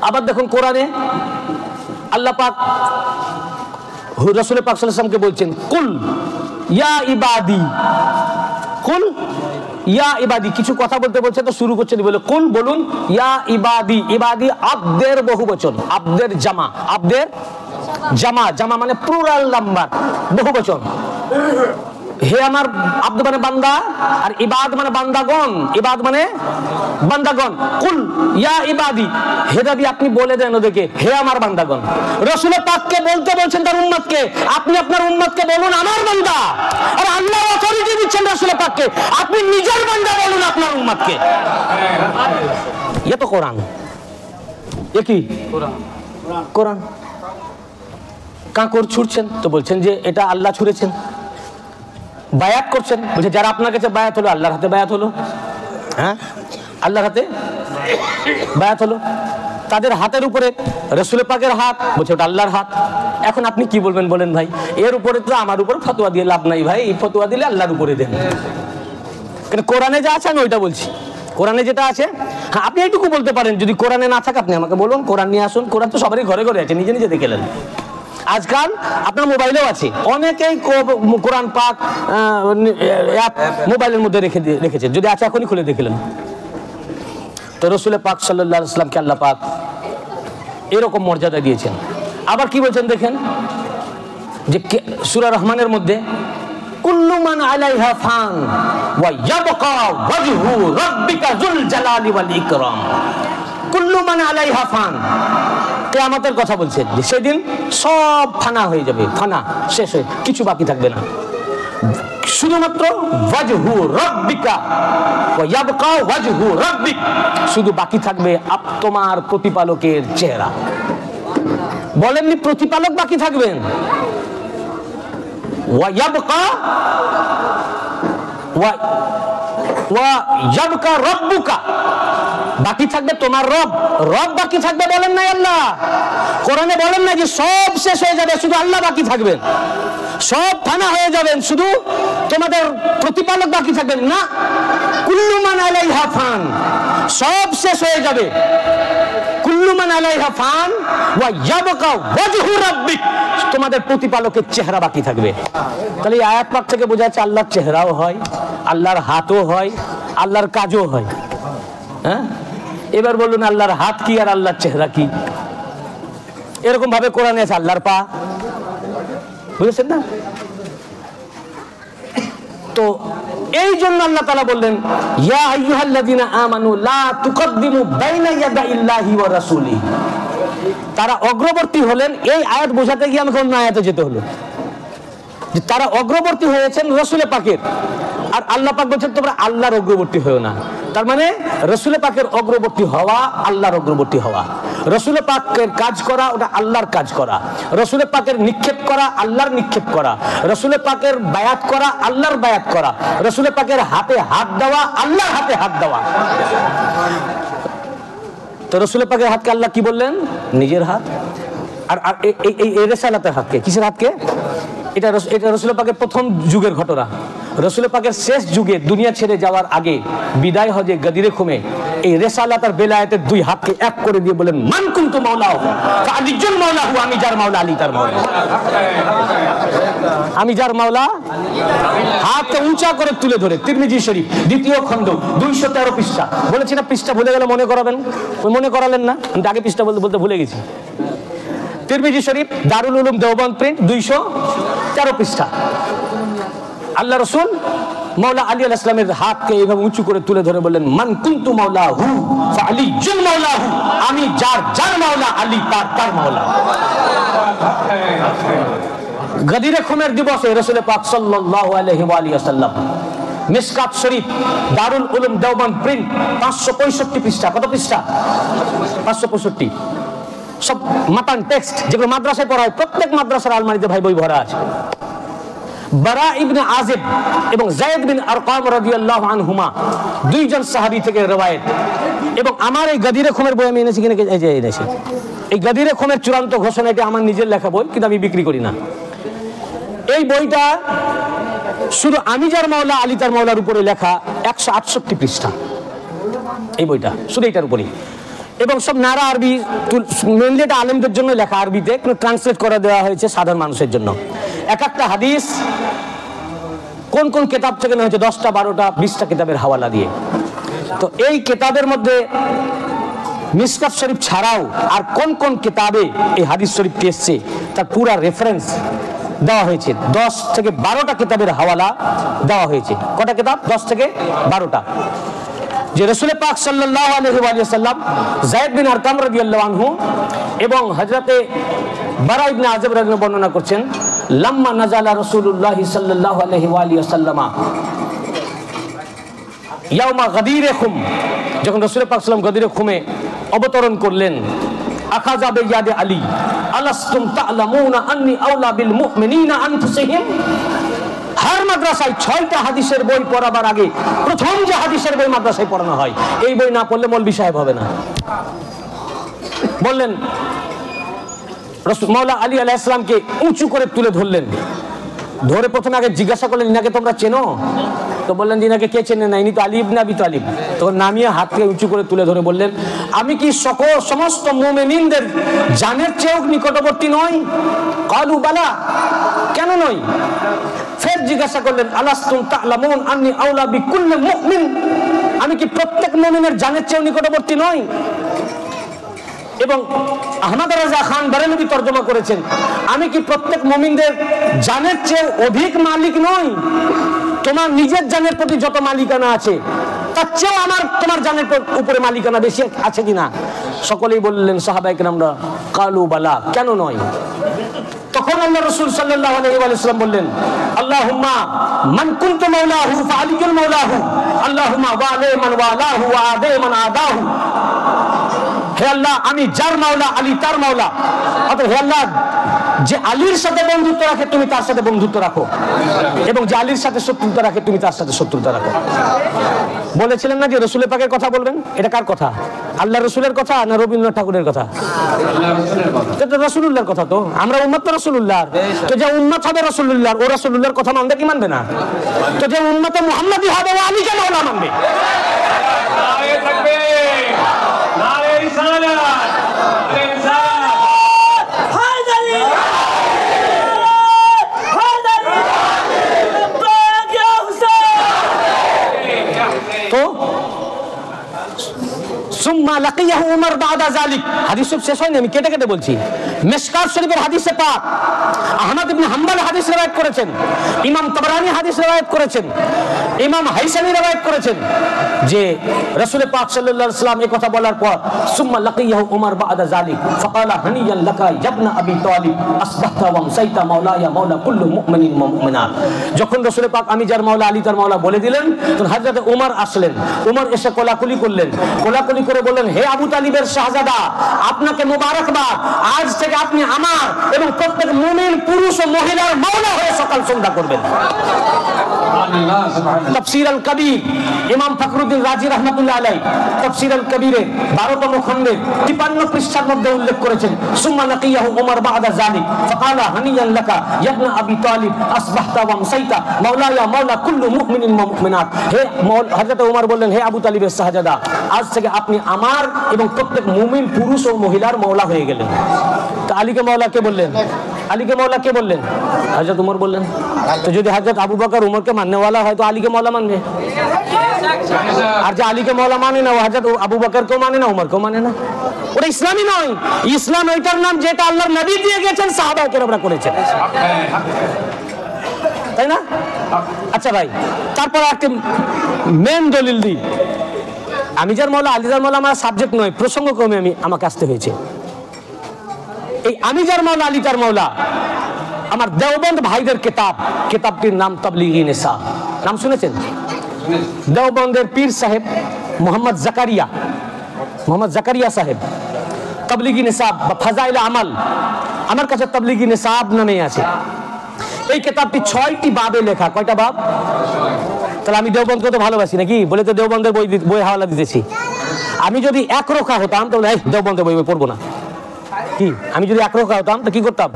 আবার দেখুন কোরআনে আল্লাহ পাক রাসূল পাক সাল্লাল্লাহু আলাইহি ওয়াসাল্লামকে বলছেন কুল ইয়া ইবাদি, কুল ইয়া ইবাদি, কিছু কথা বলতে বলছে তো শুরু করছেন বলে কুল, বলুন ইয়া ইবাদি। ইবাদি আব্দের বহুবচন, আব্দের জামা, আব্দের জামা, জামা মানে প্লুরাল নাম্বার, বহুবচন। হে আমার আব্দ মানে বান্দা, আর ইবাদ মানে বান্দাগণ, ইবাদ মানে বান্দাগণ। কুল ইয়া ইবাদি, হে নবী আপনি বলে দেন ওদেরকে হে আমার বান্দাগণ। রাসূল পাককে বলতে বলছেন তার উম্মতকে, আপনি আপনার উম্মতকে বলুন আমার বান্দা। আর আল্লাহ অথরিটি দিচ্ছেন রাসূল পাককে, আপনি নিজের বান্দা বলুন আপনার উম্মতকে। ये तो कुरान, ये কি কোরআন। কাকর ছুড়ছেন তো বলছেন যে এটা আল্লাহ ছুড়েছেন। বায়াত করছেন, বলছে যারা আপনার কাছে বায়াত হলো আল্লাহর হাতে বায়াত হলো। হ্যাঁ, আল্লাহর হাতে বায়াত হলো। তাদের হাতের উপরে রাসূল পাকের হাত, বলছে ওটা আল্লাহর হাত। এখন আপনি কি বলবেন বলেন ভাই? এর উপরে তো আমার উপর ফতোয়া দিয়ে লাভ নাই ভাই, এই ফতোয়া দিলে আল্লাহর উপরে দেন। কারণ কোরআনে যা আছে আমি ওইটা বলছি, কোরআনে যেটা আছে। হ্যাঁ, আপনি এইটুকু বলতে পারেন, যদি কোরআনে না থাকে আপনি আমাকে বলুন কোরআন নিয়ে আসুন। কোরআন তো সবারই ঘরে ঘরে আছে, নিজে নিজে দেখে নেন। আজকাল আপনার মোবাইলেও আছে, অনেকেই কোরআন পাক মোবাইলের মধ্যে রেখেছে, যদি আছে এখনই খুলে দেখলেন। তো রাসূল পাক সাল্লাল্লাহু আলাইহি ওয়াসাল্লামকে আল্লাহ পাক এরকম মর্যাদা দিয়েছেন। আবার কি বলছেন দেখেন, যে সূরা রহমানের মধ্যে কুল্লু মান আলাইহা ফান ওয়া ইয়াবকা ওয়াজহু রাব্বিকা যুল জালালি ওয়াল ইকরাম। কুল্লু মান আলাইহা ফান, কিয়ামতের কথা বলছে যে সেদিন সব ফানা হয়ে যাবে, ফানা শেষ হয়ে কিছু বাকি থাকবে না, শুধুমাত্র ওয়াজহু রাব্বিকা ওয়া ইয়াবকা ওয়াজহু রাব্বিক, শুধু বাকি থাকবে তোমার প্রতিপালকের চেহারা। বলেননি প্রতিপালক বাকি থাকবেন, ওয়া ইয়াবকা ওয়া ইয়াবকা রাব্বুকা, বাকি থাকবে তোমার রব, রব বাকি থাকবে বলেন নাই আল্লাহ? কোরআনে বলেন না যে সব শেষ হয়ে যাবে শুধু আল্লাহ বাকি থাকবেন, সব ফানা হয়ে যাবেন শুধু তোমাদের প্রতিপালক বাকি থাকবেন না। কুল্লু মান আলাইহা ফান, সব শেষ হয়ে যাবে, কুল্লু মান আলাইহা ফান ওয়া ইয়াবকা ওয়াজহু রাব্বিক, তোমাদের প্রতিপালকের চেহারা বাকি থাকবে। তাহলে এই আয়াত পাক থেকে বোঝা যাচ্ছে আল্লাহর চেহারাও হয়, আল্লাহর হাতও হয়, আল্লাহর কাজও হয়। হ্যাঁ, এবার বলুন আল্লাহর হাত কি আর আল্লাহর চেহারা কি? এরকম ভাবে কোরআনে আছে আল্লাহর পা, বুঝেছেন না? তো এই জন্য আল্লাহ তাআলা বললেন ইয়া আইয়ুহাল্লাযীনা আমানু লা তুকদ্দিমু বাইনা ইয়াদাইল্লাহি ওয়া রাসূলিহি। তারা অগ্রবর্তী হলেন, এই আয়াত বোঝাতে গিয়ে আমাকে অন্য আয়াতে যেতে হলো যে তারা অগ্রবর্তী হয়েছেন রাসূল পাকের, আর আল্লাহ পাক বলছেন তোমরা আল্লাহর অগ্রবর্তী হও না। তার মানে রাসূল পাকের অগ্রবর্তী হওয়া আল্লাহর অগ্রবর্তী হওয়া, রাসূল পাকের কাজ করা ওটা আল্লাহর কাজ করা, রাসূল পাকের নিক্ষেপ করা আল্লাহর নিক্ষেপ করা, রাসূল পাকের বায়াত করা আল্লাহর বায়াত করা, রাসূল পাকের হাতে হাত দেওয়া আল্লাহর হাতে হাত দেওয়া। তো রাসূল পাকের হাতকে আল্লাহ কি বললেন? নিজের হাত। আর এই রিসালাতের হাতকে কিসের হাতকে? এটা রাসূল পাকের প্রথম যুগের ঘটনা। রাসূল পাকের শেষ যুগে দুনিয়া ছেড়ে যাওয়ার আগে বিদায় হজে গদিরে খুমে এই রিসালাত আর বেলায়েতের দুই হাতকে এক করে দিয়ে বলেন মান কুনতু মাওলাহু ফাআলিজুল মাওলাহু, আমি যার মাওলা আলী তার মাওলা, আমি যার মাওলা। হাতকে উঁচা করে তুলে ধরে তিরমিজি শরীফ দ্বিতীয় খণ্ড 213 পৃষ্ঠা, বলেছি না পৃষ্ঠা ভুলে গেলে মনে করাবেন, মনে করালেন না? আমি আগে পৃষ্ঠা বলতে ভুলে গেছি। তিরমিজি শরীফ দারুল উলুম দেওবন্দ প্রিন্ট 213 পৃষ্ঠা। আল্লাহ রাসূল মাওলা আলী আলাইহিস সালামের হাতকে এইভাবে উঁচু করে তুলে ধরে বললেন মান কুনতু মাওলাহু ফাআলিজুল মাওলাহু, আমি যার মাওলা আলী তার মাওলা। গদিরে খুমের দিবসে রাসূল পাক সাল্লাল্লাহু আলাইহি ওয়া আলিহি ওয়াসাল্লাম মিশকাত শরীফ দারুল উলুম দেওবন্দ প্রিন্ট 565 পৃষ্ঠা। কত পৃষ্ঠা? 565। সব মাতান টেক্সট যেগুলো মাদ্রাসায় পড়া হয়, প্রত্যেক মাদ্রাসার আলমারিতে ভাই বই ভরা আছে। বারা ইবনে আযিব এবং যায়েদ বিন আরকাম রাদিয়াল্লাহু আনহুমা দুইজন সাহাবী থেকে রওয়ায়াত। এবং আমার এই গদিরে খুমের বই আমি এনেছি কিনা, এই যে এনেছি, এই গদিরে খুমের চূড়ান্ত ঘোষণা, এটা আমার নিজের লেখা বই, কিন্তু আমি বিক্রি করি না। এই বইটা শুধু আমি যার মাওলা আলী তার মাওলার উপরে লেখা, 168 পৃষ্ঠা এই বইটা, শুধু এটার উপরেই। এবং সব নারা আরবি, মেনলি এটা আলেমদের জন্য লেখা, আরবিতে কিন্তু ট্রান্সলেট করে দেওয়া হয়েছে সাধারণ মানুষের জন্য। এক একটা হাদিস কোন কোন কিতাব থেকে নেওয়া হয়েছে, 10টা 12টা 20টা কিতাবের হাওয়ালা দিয়ে। তো এই কিতাবের মধ্যে মিশকাত শরীফ ছাড়াও আর কোন কোন কিতাবে এই হাদিস শরীফটি এসছে তার পুরা রেফারেন্স দেওয়া হয়েছে। 10 থেকে 12টা কিতাবের হাওয়ালা দেওয়া হয়েছে। কটা কিতাব? 10 থেকে 12টা। যে রাসূল পাক সাল্লাল্লাহু আলাইহি ওয়া সাল্লাম, যায়েদ বিন আরকাম রাদিয়াল্লাহু আনহু এবং হযরতে বারা ইবনে আযিব রাদিয়াল্লাহু বর্ণনা করছেন লাম্মা নাযালা রাসূলুল্লাহ সাল্লাল্লাহু আলাইহি ওয়া সাল্লামা ইয়াউমা গদিরে খুম, যখন রাসূল পাক সাল্লাম গদিরে খুমে অবতরণ করলেন, আখাযা বিয়াদি আলী আলাস্তুম তা'লামুনা আন্নী আওলা বিল মুমিনিনা আনফুসিহিম। हर মাদ্রাসায় 6টা হাদিসের বই পড়াবার আগে প্রথম যে হাদিসের বই মাদ্রাসায় পড়ানো হয়, এই বই না পড়লে মৌলভী সাহেব হবে না। বললেন রাসূল মাওলা আলী আলাইহিস সালামকে উঁচু করে তুলে ধরলেন, ধরে প্রথমে আগে জিজ্ঞাসা করলেন ইনাকে তোমরা চেনো? তো বললেন ইনাকে কে চেনে না, ইনি তো আলী ইবনে আবি তালিব। তখন নামিয়ে হাতকে উঁচু করে তুলে ধরে বললেন আমি কি সমস্ত মুমিনদের জানের চেয়েও নিকটবর্তী নই? কালু বালা, কেন নই? ফের জিজ্ঞাসা করলেন আলাস্তুম তা'লামুন আন্নী আওলা বিকুল্লি মুমিন, আমি কি প্রত্যেক মুমিনের জানের চেয়েও নিকটবর্তী নই? এবং আহমদ রাজা খান বারেলভী তর্জমা করেছেন আমি কি প্রত্যেক মুমিনদের জানের চেয়ে অধিক মালিক নই? তোমার নিজের জানের প্রতি যত মালিকানা আছে তার চেয়েও তোমার জানের উপরে মালিকানা বেশি আছে কিনা? সকলেই বললেন সাহাবায়ে কেরামরা কালু বালা, কেন নয়? তখন আল্লাহ রাসূল সাল্লাল্লাহু আলাইহি ওয়াসাল্লাম বললেন আল্লাহুম্মা মান কুনতু মাওলাহু ফাআলিকুল মাওলাহু আল্লাহুম্মা ওয়ালি মান ওয়ালাহু ওয়া আদি মান আদাহু। হে আল্লাহ, আমি যার মাওলা আলী তার মাওলা, অতএব হে আল্লাহ যে আলীর সাথে বন্ধুত্ব রাখে তুমি তার সাথে বন্ধুত্ব রাখো, এবং যে আলীর সাথে শত্রুতা রাখে তুমি তার সাথে শত্রুতা রাখো। বলেছিলেন না যে রাসূলের পাকের কথা বলবেন, এটা কার কথা? আল্লাহ রাসূলের কথা না রবীন্দ্রনাথ ঠাকুরের কথা? এটা রাসূলুল্লাহর কথা। তো আমরা উম্মত তো রাসূলুল্লাহর, তো যে উম্মত হবে রাসূলুল্লাহর, ও রাসূলুল্লাহর কথা মানবে কি মানবে না? তো যে উম্মতে মুহাম্মাদি হবে ও আলীকে মাওলা মানবে। নারে তাকবীর, নারে রিসালাত, নারে রিসালাত, হায়দারি হায়দারি লব্বাইক ইয়া হুসাইন। তো সুম্মা লাকিয়াহু উমর বাদা যালিক, হাদিস শেষ হয়নি, আমি কেটে কেটে বলছি। মিশকাত শরীফের হাদিসে পাক আহমদ ইবনে হাম্বল হাদিস রওয়ায়াত করেছেন, ইমাম তাবরানী হাদিস রওয়ায়াত করেছেন, ইমাম হাইসামি রওয়ায়াত করেছেন যে রাসূল পাক সাল্লাল্লাহু আলাইহি ওয়াসাল্লাম এই কথা বলার পর সুম্মা লাকিয়াহু উমর বাদা যালিক ফাকালা হানিয়ান লাকা ইবনা আবি তালিব আসবাহতা ওয়া আমসাইতা মাওলায়া মাওলা কুল্লু মুমিনিন ওয়া মুমিনাত। যখন রাসূল পাক আমি যার মাওলা আলী তার মাওলা বলে দিলেন, তখন হযরত ওমর আসলেন। ওমর এসে কোলাকুলি করলেন, কোলাকুলি করে বললেন হে আবু তালিবের শাহজাদা, আপনাকে মুবারকবাদ, আজ থেকে আপনি আমার এবং প্রত্যেক মুমিন পুরুষ ও মহিলার মাওলা হয়ে সকাল সন্ধ্যা করবেন। তাফসীর আল কবীর ইমাম ফখরুদ্দিন রাজি রাহমাতুল্লাহ আলাইহি তাফসীর আল কবীরে 12তম খণ্ডে 53 পৃষ্ঠার মধ্যে উল্লেখ করেছেন সুম্মা লাকিয়াহু উমর বাদা যালিক ফাকালা হানিয়ান লাকা ইবনা আবি তালিব আসবাহতা ওয়া আমসাইতা মাওলায়া মাওলা কুল্লু মুমিনিন ওয়া মুমিনাত। হে হযরত ওমর বললেন হে আবু তালিবের শাহজাদা, আজ থেকে আপনি আমার এবং প্রত্যেক মুমিন পুরুষ ও মহিলার মাওলা হয়ে গেলেন। তো আলীকে মাওলা কে বললেন? আলীকে মাওলা কে বললেন? হযরত ওমর বললেন। তো যদি হযরত আবু বকর উমরকে মাননে वाला হয় তো আলীকে মাওলা মানবে, আর যে আলীকে মাওলা মানে না ও হযরত আবু বকরকেও মানে না, উমরকেও মানে না। ওটা ইসলামই নয়। ইসলাম ওইটার নাম যেটা আল্লাহর নবী দিয়ে গেছেন, সাহাবায়ে কেরামরা করেছেন, তাই না? আচ্ছা ভাই, তারপর একটা মেন দলিল দিই। আমি যার মাওলা আলী যার মাওলা আমার সাবজেক্ট নয়, প্রসঙ্গক্রমে আমাকে আসতে হয়েছে। এই আমি যার মাওলা আলী তার মাওলা আমার দেওবন্দ ভাইদের কিতাবটির নাম তাবলীগি নিসাব। নাম শুনেছেন? দেওবন্দের পীর সাহেব মোহাম্মদ জাকারিয়া সাহেব তাবলীগি নিসাব বা ফাজাইল আমাল, আমার কাছে তাবলীগি নিসাব নামে আছে। এই কিতাবটি 6টি বাবে লেখা। কয়টা বাব? তাহলে আমি দেওবন্দকে তো ভালোবাসি নাকি, বলে তো দেওবন্দের বই হাওয়ালা দিতেছি। আমি যদি একরোখা হতাম তাহলে দেওবন্দের বই পড়বো না। কি আমি যদি একরোখা হতাম তো কি করতাম?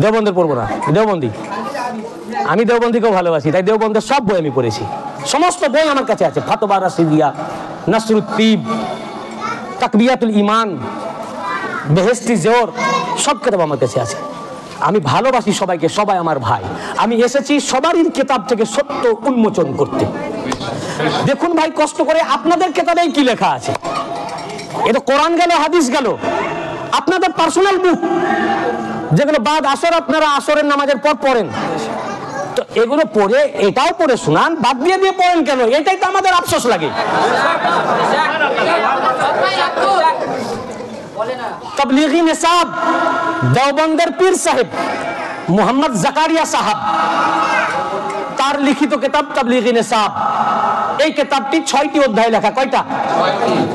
দেওবন্দের পড়বো না, দেওবন্দি। আমি দেওবন্দিকেও ভালোবাসি, তাই দেওবন্দের সব বই আমি পড়েছি। সমস্ত বই আমার কাছে আছে, ফাতোয়া রাশিদিয়া, নাসরুত তিব, তাকবিয়াতুল ঈমান, বেহেশতি জোর, সব কিতাব আমার কাছে আছে। আমি ভালোবাসি সবাইকে, সবাই আমার ভাই। আমি এসেছি সবারই কিতাব থেকে সত্য উন্মোচন করতে। দেখুন ভাই, কষ্ট করে আপনাদের কিতাবেই কি লেখা আছে। এটা কোরআন গেল, হাদিস গেল, আপনাদের পার্সোনাল বুক যেগুলো বাদ আসর আপনারা আসরের নামাজের পর পড়েন, তো এগুলো পড়ে এটাও পড়ে শোনান, বাদ দিয়ে পড়েন কেন? এটাই তো আমাদের আফসোস লাগে। তাবলীগি নিসাব দেওবন্দের পীর সাহেব মোহাম্মদ জাকারিয়া সাহেব, তার লিখিত কিতাব তাবলীগি নিসাব। এই কিতাবটি 6টি অধ্যায় লেখা। কয়টা?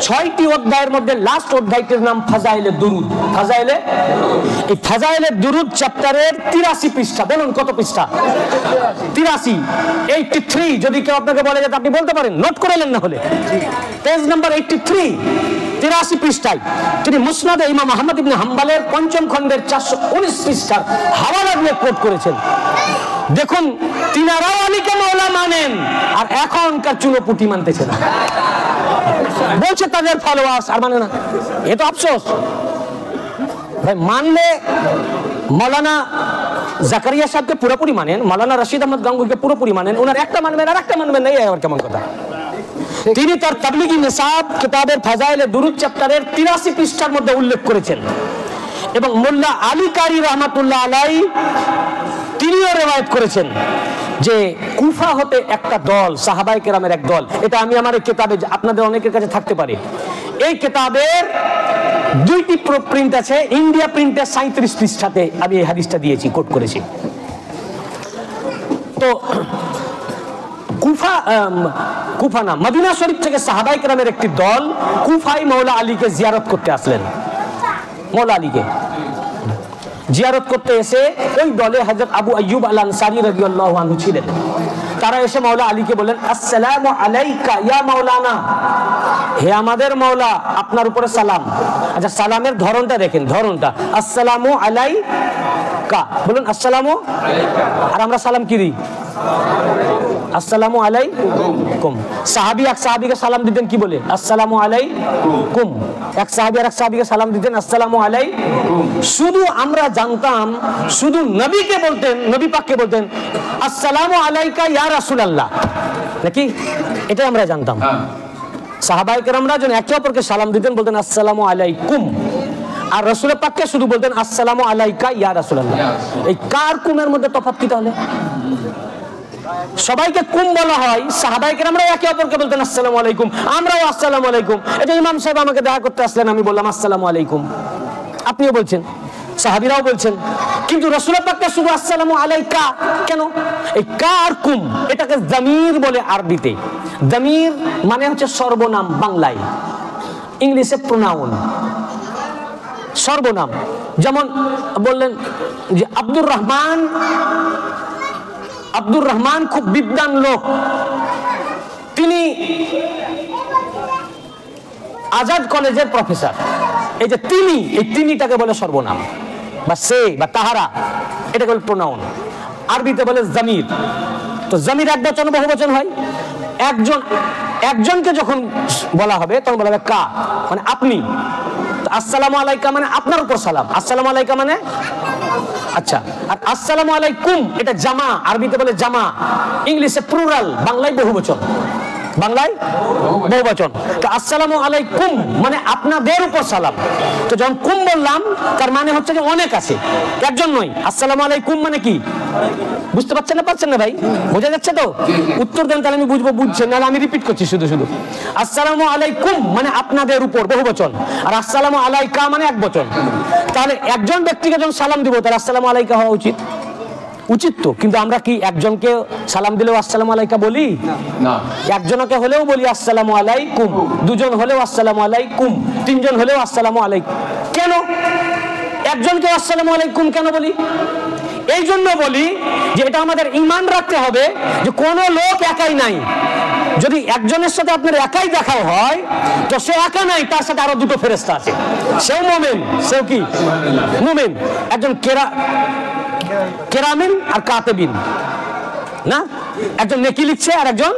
6টি অধ্যায়ের মধ্যে লাস্ট অধ্যায়টির নাম ফাজাইলে দুরুদ। এই ফাজাইলে দুরুদ চ্যাপ্টারের 83 পৃষ্ঠা। বলুন কত পৃষ্ঠা? 83, 83। যদি কেউ আপনাকে বলে যে আপনি বলতে পারেন, নোট করে নেন না হলে। পেজ নাম্বার 83, 83 পৃষ্ঠায় তিনি মুসনাদে ইমাম আহমদ ইবনে হাম্বলের 5ম খণ্ডের 419 পৃষ্ঠার হাওয়ালা দিয়ে কোট করেছেন। দেখুন, তিনারাও আলীকে মাওলা মানেন আর এখনকার চুনোপুটি মানতেছে না, বলছে তাদের ফলোয়ার্স, আর মানে না। এ তো আফসোস ভাই। মানলে মৌলানা জাকারিয়া সাহেবকে পুরোপুরি মানেন, মৌলানা রশিদ আহমদ গাঙ্গুহিকে পুরোপুরি মানেন, ওনার একটা মানবেন আর একটা মানবেন না, এই আবার কেমন কথা? তিনি তার তাবলীগি নিসাব কিতাবের ফাজাইলে দুরুদ চ্যাপ্টারের 83 পৃষ্ঠার মধ্যে উল্লেখ করেছেন। এবং মোল্লা আলী কারি রহমাতুল্লাহ আলাইহি তিনিও রিওয়ায়াত করেছেন যে কুফা হতে একটা দল, সাহাবায়ে কেরামের এক দল, এটা আমি আমার এই কিতাবে, আপনাদের অনেকের কাছে থাকতে পারে, এই কিতাবের দুইটি প্রিন্ট আছে, ইন্ডিয়া প্রিন্টের 37 পৃষ্ঠাতে আমি এই হাদিসটা দিয়েছি, কোট করেছি। তো কুফা না, মদিনা শরীফ থেকে সাহাবায়ে কেরামের একটি দল কুফায় মৌলা আলীকে জিয়ারত করতে আসলেন। মৌলা আলীকে জিয়ারত করতে এসে ওই দলে হযরত আবু আইয়ুব আল আনসারী রাদিয়াল্লাহু আনহু ছিলেন। তারা এসে মৌলা আলীকে বলেন, আসসালামু আলাইকা ইয়া মাওলানা, হে আমাদের মৌলা, আপনার উপরে সালাম। আচ্ছা, সালামের ধরনটা দেখেন, ধরনটা আসসালামু আলাইকা, বলুন আসসালামু আলাইকা। আর আমরা সালাম কি দিই? আসসালামু আলাইকুম। সাহাবী এক সাহাবীকে সালাম দিতেন কি বলে? আসসালামু আলাইকুম। এক সাহাবী আর এক সাহাবীকে সালাম দিতেন আসসালামু আলাইকুম। শুধু আমরা জানতাম, শুধু নবীকে বলতেন, নবী পাককে বলতেন আসসালামু আলাইকা ইয়া রাসূলুল্লাহ, নাকি? এটাই আমরা জানতাম। সাহাবায়ে কেরামরা যখন একে অপরকে সালাম দিতেন বলতেন আসসালামু আলাইকুম, আর রাসূল পাককে শুধু বলতেন আসসালামু আলাইকা ইয়া রাসূলুল্লাহ। এই কার কুমের মধ্যে তফাৎ কি তাহলে? সবাইকে কুম বলা হয়, সাহাবায়ে কেরামরা একে অপরকে বলতেন আসসালামু আলাইকুম, আমরাও আসসালামু আলাইকুম। এটা ইমাম সাহেব আমাকে দেখা করতে আসলেন, আমি বললাম আসসালামু আলাইকুম, আপনিও বলছেন, সাহাবীরাও বলছেন, কিন্তু রাসূল পাককে শুধু আসসালামু আলাইকা কেন? এই কা আর কুম, এটাকে জামির বলে আরবিতে। জামির মানে হচ্ছে সর্বনাম বাংলায়, ইংলিশে প্রোনাউন, সর্বনাম। যেমন বললেন যে আব্দুর রহমান খুব বিদ্বান লোক, তিনি আজাদ কলেজের প্রফেসর। এই যে তিনি, এই তিনিটাকে বলে সর্বনাম, বা সে বা তাহারা, এটাকে বলে প্রোনাউন, আরবিতে বলে জামির। তো জামির এক বচন বহু বচন হয়। একজনকে যখন বলা হবে তখন বলা হবে কা, মানে আপনি। আসসালামু আলাইকা মানে আপনার উপর সালাম, আসসালামু আলাইকা মানে আচ্ছা। আর আসসালামু আলাইকুম এটা জামা, আরবিতে বলে জামা, ইংলিশে প্লুরাল, বাংলায় বহুবচন, বাংলায় বহুবচন। তো আসসালামু আলাইকুম মানে আপনাদের উপর সালাম। তো যখন কুম বললাম তার মানে হচ্ছে যে অনেক আছে, একজন নয়। আসসালামু আলাইকুম মানে কি বুঝতে পারছেন না? পারছেন না ভাই? বোঝা যাচ্ছে তো? উত্তর দেন তাহলে আমি বুঝবো, বুঝছেন না আমি রিপিট করছি শুধু শুধু। আসসালামু আলাইকুম মানে আপনাদের উপর বহুবচন, আর আসসালামু আলাইকা মানে এক বচন। তাহলে একজন ব্যক্তিকে যখন সালাম দিব তাহলে আসসালামু আলাইকা হওয়া উচিত, উচিত তো। কিন্তু আমরা কি একজনকে সালাম দিলেও আসসালামু আলাইকা বলি না? একজনকে হলেও বলি আসসালামু আলাইকুম, দুজন হলেও আসসালামু আলাইকুম, তিনজন হলেও আসসালামু আলাইকুম। কেন একজনকে আসসালামু আলাইকুম কেন বলি? এই জন্য বলি যে এটা আমাদের ঈমান রাখতে হবে যে কোন লোক একাই নাই। যদি একজনের সাথে আপনার একাই দেখাও হয় তো সে একা নাই, তার সাথে আরো দুটো ফেরেশতা আছে, সেও মুমিন, সেও কি মুমিন। একজন কেরামিন আর কাতেবিন না, একজন নেকি লিখছে আর একজন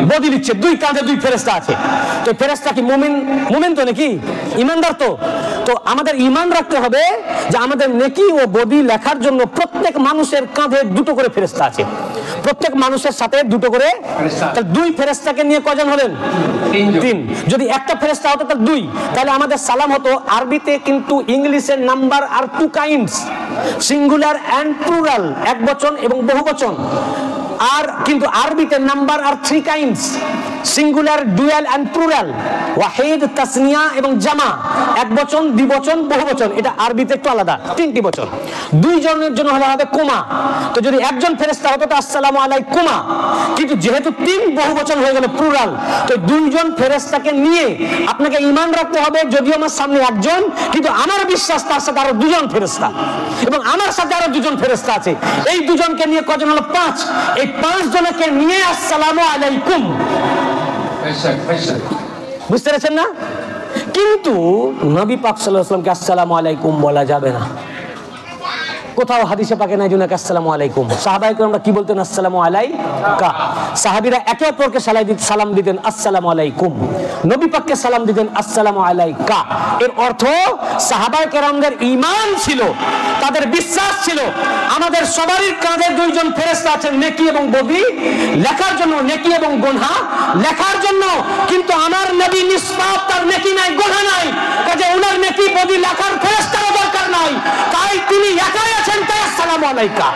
বদি লিখছে, দুই কাঁধে দুই ফেরেশতা আছে। তো ফেরেশতা কি মুমিন? মুমিন তো নাকি ঈমানদার তো। তো আমাদের ঈমান রাখতে হবে যে আমাদের নেকি ও বদি লেখার জন্য প্রত্যেক মানুষের কাঁধে দুটো করে ফেরেশতা আছে, প্রত্যেক মানুষের সাথে দুটো করে। তাহলে দুই ফেরেশতাকে নিয়ে কজন হলেন? তিন। যদি একটা ফেরেশতা হতো তাহলে দুই। তাহলে আমাদের সালাম হতো আরবিতে, কিন্তু ইংলিশের নাম্বার আর two kinds, singular and plural, এক বচন এবং বহুবচন। আর কিন্তু আরবিতে নাম্বার আর three kinds, singular, dual and plural, ওয়াহিদ, তাসনিয়া এবং জামা, এক বচন, দ্বিবচন, বহুবচন। এটা আরবিতে একটু আলাদা, তিনটি বচন। দুইজনের জন্য হলে হবে কুমা। তো যদি একজন ফেরেশতা হতো তো আসসালামু আলাইকুমা, কিন্তু যেহেতু তিন বহুবচন হয়ে গেল প্লুরাল, তো দুইজন ফেরেশতাকে নিয়ে আপনাকে ঈমান রাখতে হবে। যদিও আমার সামনে একজন, কিন্তু আমার বিশ্বাস তার সাথে আরো দুজন ফেরেশতা, এবং আমার সাথে আরো দুজন ফেরেশতা আছে। এই দুজনকে নিয়ে কজন হলো? পাঁচ। এই পাঁচ জনকে নিয়ে আসসালামু আলাইকুম, বুঝতে পেরেছেন না? কিন্তু নবী পাক সাল্লাল্লাহু আলাইহি ওয়াসাল্লামকে আসসালামু আলাইকুম বলা যাবে না, কোথাও হাদিসে পাকে নাই জুনাকে আসসালামু আলাইকুম। সাহাবায়ে কেরামরা কি বলতেন? আসসালামু আলাইকা। সাহাবীরা একে অপরকে সালাম দিতেন আসসালামু আলাইকুম, নবী পাককে সালাম দিতেন আসসালামু আলাইকা। এর অর্থ সাহাবায়ে কেরামদের ঈমান ছিল, তাদের বিশ্বাস ছিল আমাদের সবারই কাঁধে দুইজন ফেরেশতা আছেন, নেকি এবং বদি লেখার জন্য, নেকি এবং গুনাহ লেখার জন্য। কিন্তু আমার নবী নিষ্পাপ, তার নেকি নাই, গুনাহ নাই, কাজে ওনার নেকি বদি লেখার ফেরেশতারও দরকার নাই, তাই তিনি একাই আছেন। তাই আসসালামু আলাইকা।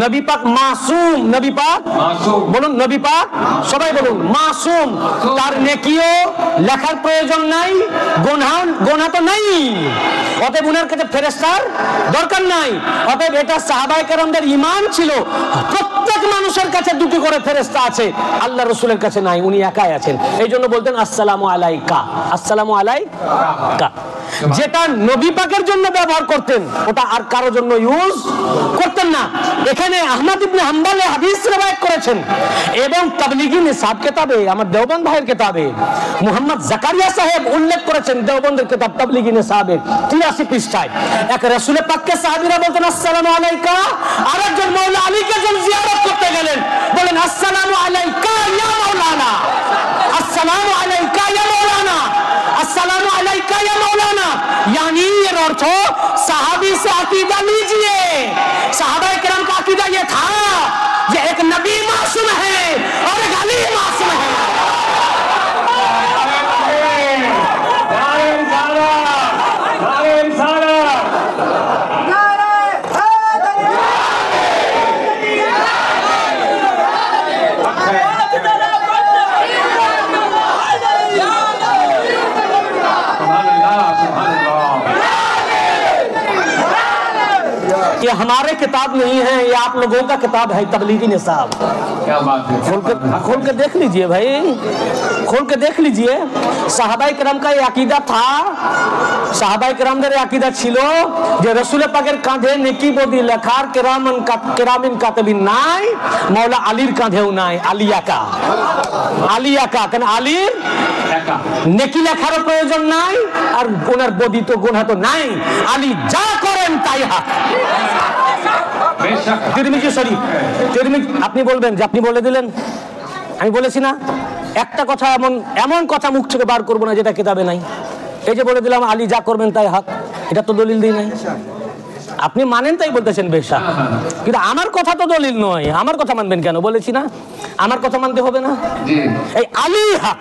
নবী পাক মাসুম, নবী পাক মাসুম। বলুন নবী পাক, সবাই বলুন মাসুম। তার নেকিও লেখার প্রয়োজন নাই, গোনা তো নাই, অতএব উনার কাছে ফেরেশতার দরকার নাই। অতএব এটা সাহাবায়ে কেরামদের ঈমান ছিল। প্রত্যেক মানুষের কাছে দুটি করে ফেরেশতা আছে, আল্লাহ রাসূলের কাছে নাই, উনি একাই আছেন। এই জন্য বলতেন আসসালামু আলাইকা, আসসালামু আলাইকা। যেটা নবী পাকের জন্য ব্যবহার করতেন ওটা আর কারোর জন্য ইউজ করতেন না। এখানে আহমদ ইবনে হাম্বল হাদিস রওয়ায়াত করেছেন এবং তাবলিগি নিসাব কিতাবে, আমার দেওবন্দ ভাইয়ের কিতাবে মুহাম্মদ জাকারিয়া সাহেব উল্লেখ করেছেন, দেওবন্দের কিতাব তাবলিগি নিসাবে 83 পৃষ্ঠায়। এক রাসূল পাককে সাহাবীরা বলতেন আসসালামু আলাইকা, আরেকজন মাওলা আলীকে যখন জিয়ারত করতে গেলেন বলেন আসসালামু আলাইকা ইয়া মাওলানা, আসসালামু আলাইকা ইয়া মাওলানা, अस्सलामु अलैका या मौलाना। यानी ये अर्थ सहाबी से अकीदा लीजिए। सहाबा किराम का अकीदा ये था कि एक नबी मासूम है और एक अली मासूम है। ये हमारे किताब नहीं है, ये आप लोगों का किताब है तबलीगी निसाब। क्या बात है, खोल के देख लीजिए भाई, खोल के देख लीजिए। সাহাবায়ে কেরাম का ये अकीदा था, সাহাবায়ে কেরামদের अकीदा ছিল যে রাসূল পাকের কাঁধে নেকি বদি লেখার কেরামিন কাতিবিন নাই, মাওলা আলীর কাঁধেও নাই। আলিয়াকা, আলিয়াকা, কেন আলীর নেকি লেখার প্রয়োজন নাই আর ওনার বদি তো গুনাহ তো নাই। আলী যা করেন তাই হক। তিরমিজি শরীফ, তিরমিজি, আপনি বলবেন যে আপনি বলে দিলেন, আমি বলেছি না একটা কথা, এমন কথা মুখ থেকে বার করবো না যেটা কিতাবে নাই। এই যে বলে দিলাম আলী যা করবেন তাই হক, এটা তো দলিল দিই নাই। আপনি মানেন তাই বলতেছেন বেশা, কিন্তু আমার কথা তো দলিল নয়। আমার কথা মানবেন কেন? বলেছি না আমার কথা মানতে হবে না। এই আলী হক,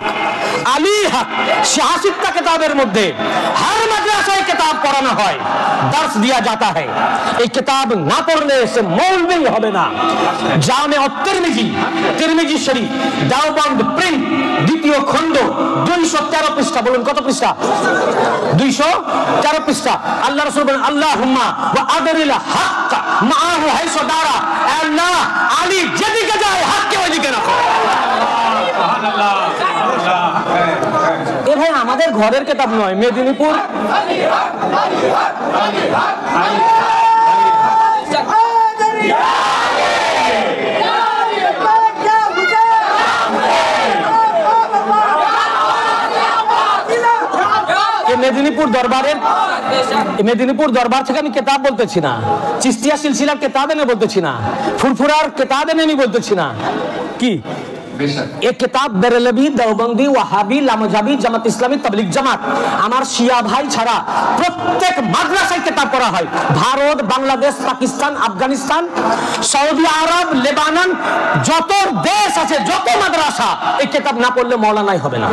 আলী হক শাহসিত্তা কিতাবের মধ্যে हर মাদ্রাসায় কিতাব পড়ানো হয়, দর্স दिया जाता है। এই কিতাব না পড়লে সে মৌলবি হবে না। জামে তিরমিজি, তিরমিজি শরীফ দেওবন্দ প্রিন্ট দ্বিতীয় খণ্ড 213 পৃষ্ঠা। বলুন কত পৃষ্ঠা? 213 পৃষ্ঠা। আল্লাহ রাসূল বলেন আল্লাহুম্মা ওয়া আদরিল হক মাআহু হাইসু দারা। আল্লাহ আলী যেদিকে যায় হককে ওইদিকে রাখো। সুবহানাল্লাহ, সুবহানাল্লাহ। এ ভাই আমাদের ঘরের কিতাব নয়, মেদিনীপুর মেদিনীপুর দরবার থেকে আমি কিতাব বলতেছি না, চিস্তিয়া সিলসিলার কিতাব এনে বলতেছি না, ফুরফুরার কিতাব এনে আমি বলতেছি না। কি एक किताब बेरेलवी, देवबंदी, वहाबी, लामजाबी, জামাত ইসলামী, তাবলিগ জামাত, আমার শিয়া ভাই ছাড়া প্রত্যেক মাদ্রাসায় কিতাব পড়া হয়। ভারত, বাংলাদেশ, পাকিস্তান, আফগানিস্তান, সৌদি আরব, লেবানন, যত দেশ আছে, যত মাদ্রাসা, এই কিতাব না পড়লে মৌলানাই হবে না।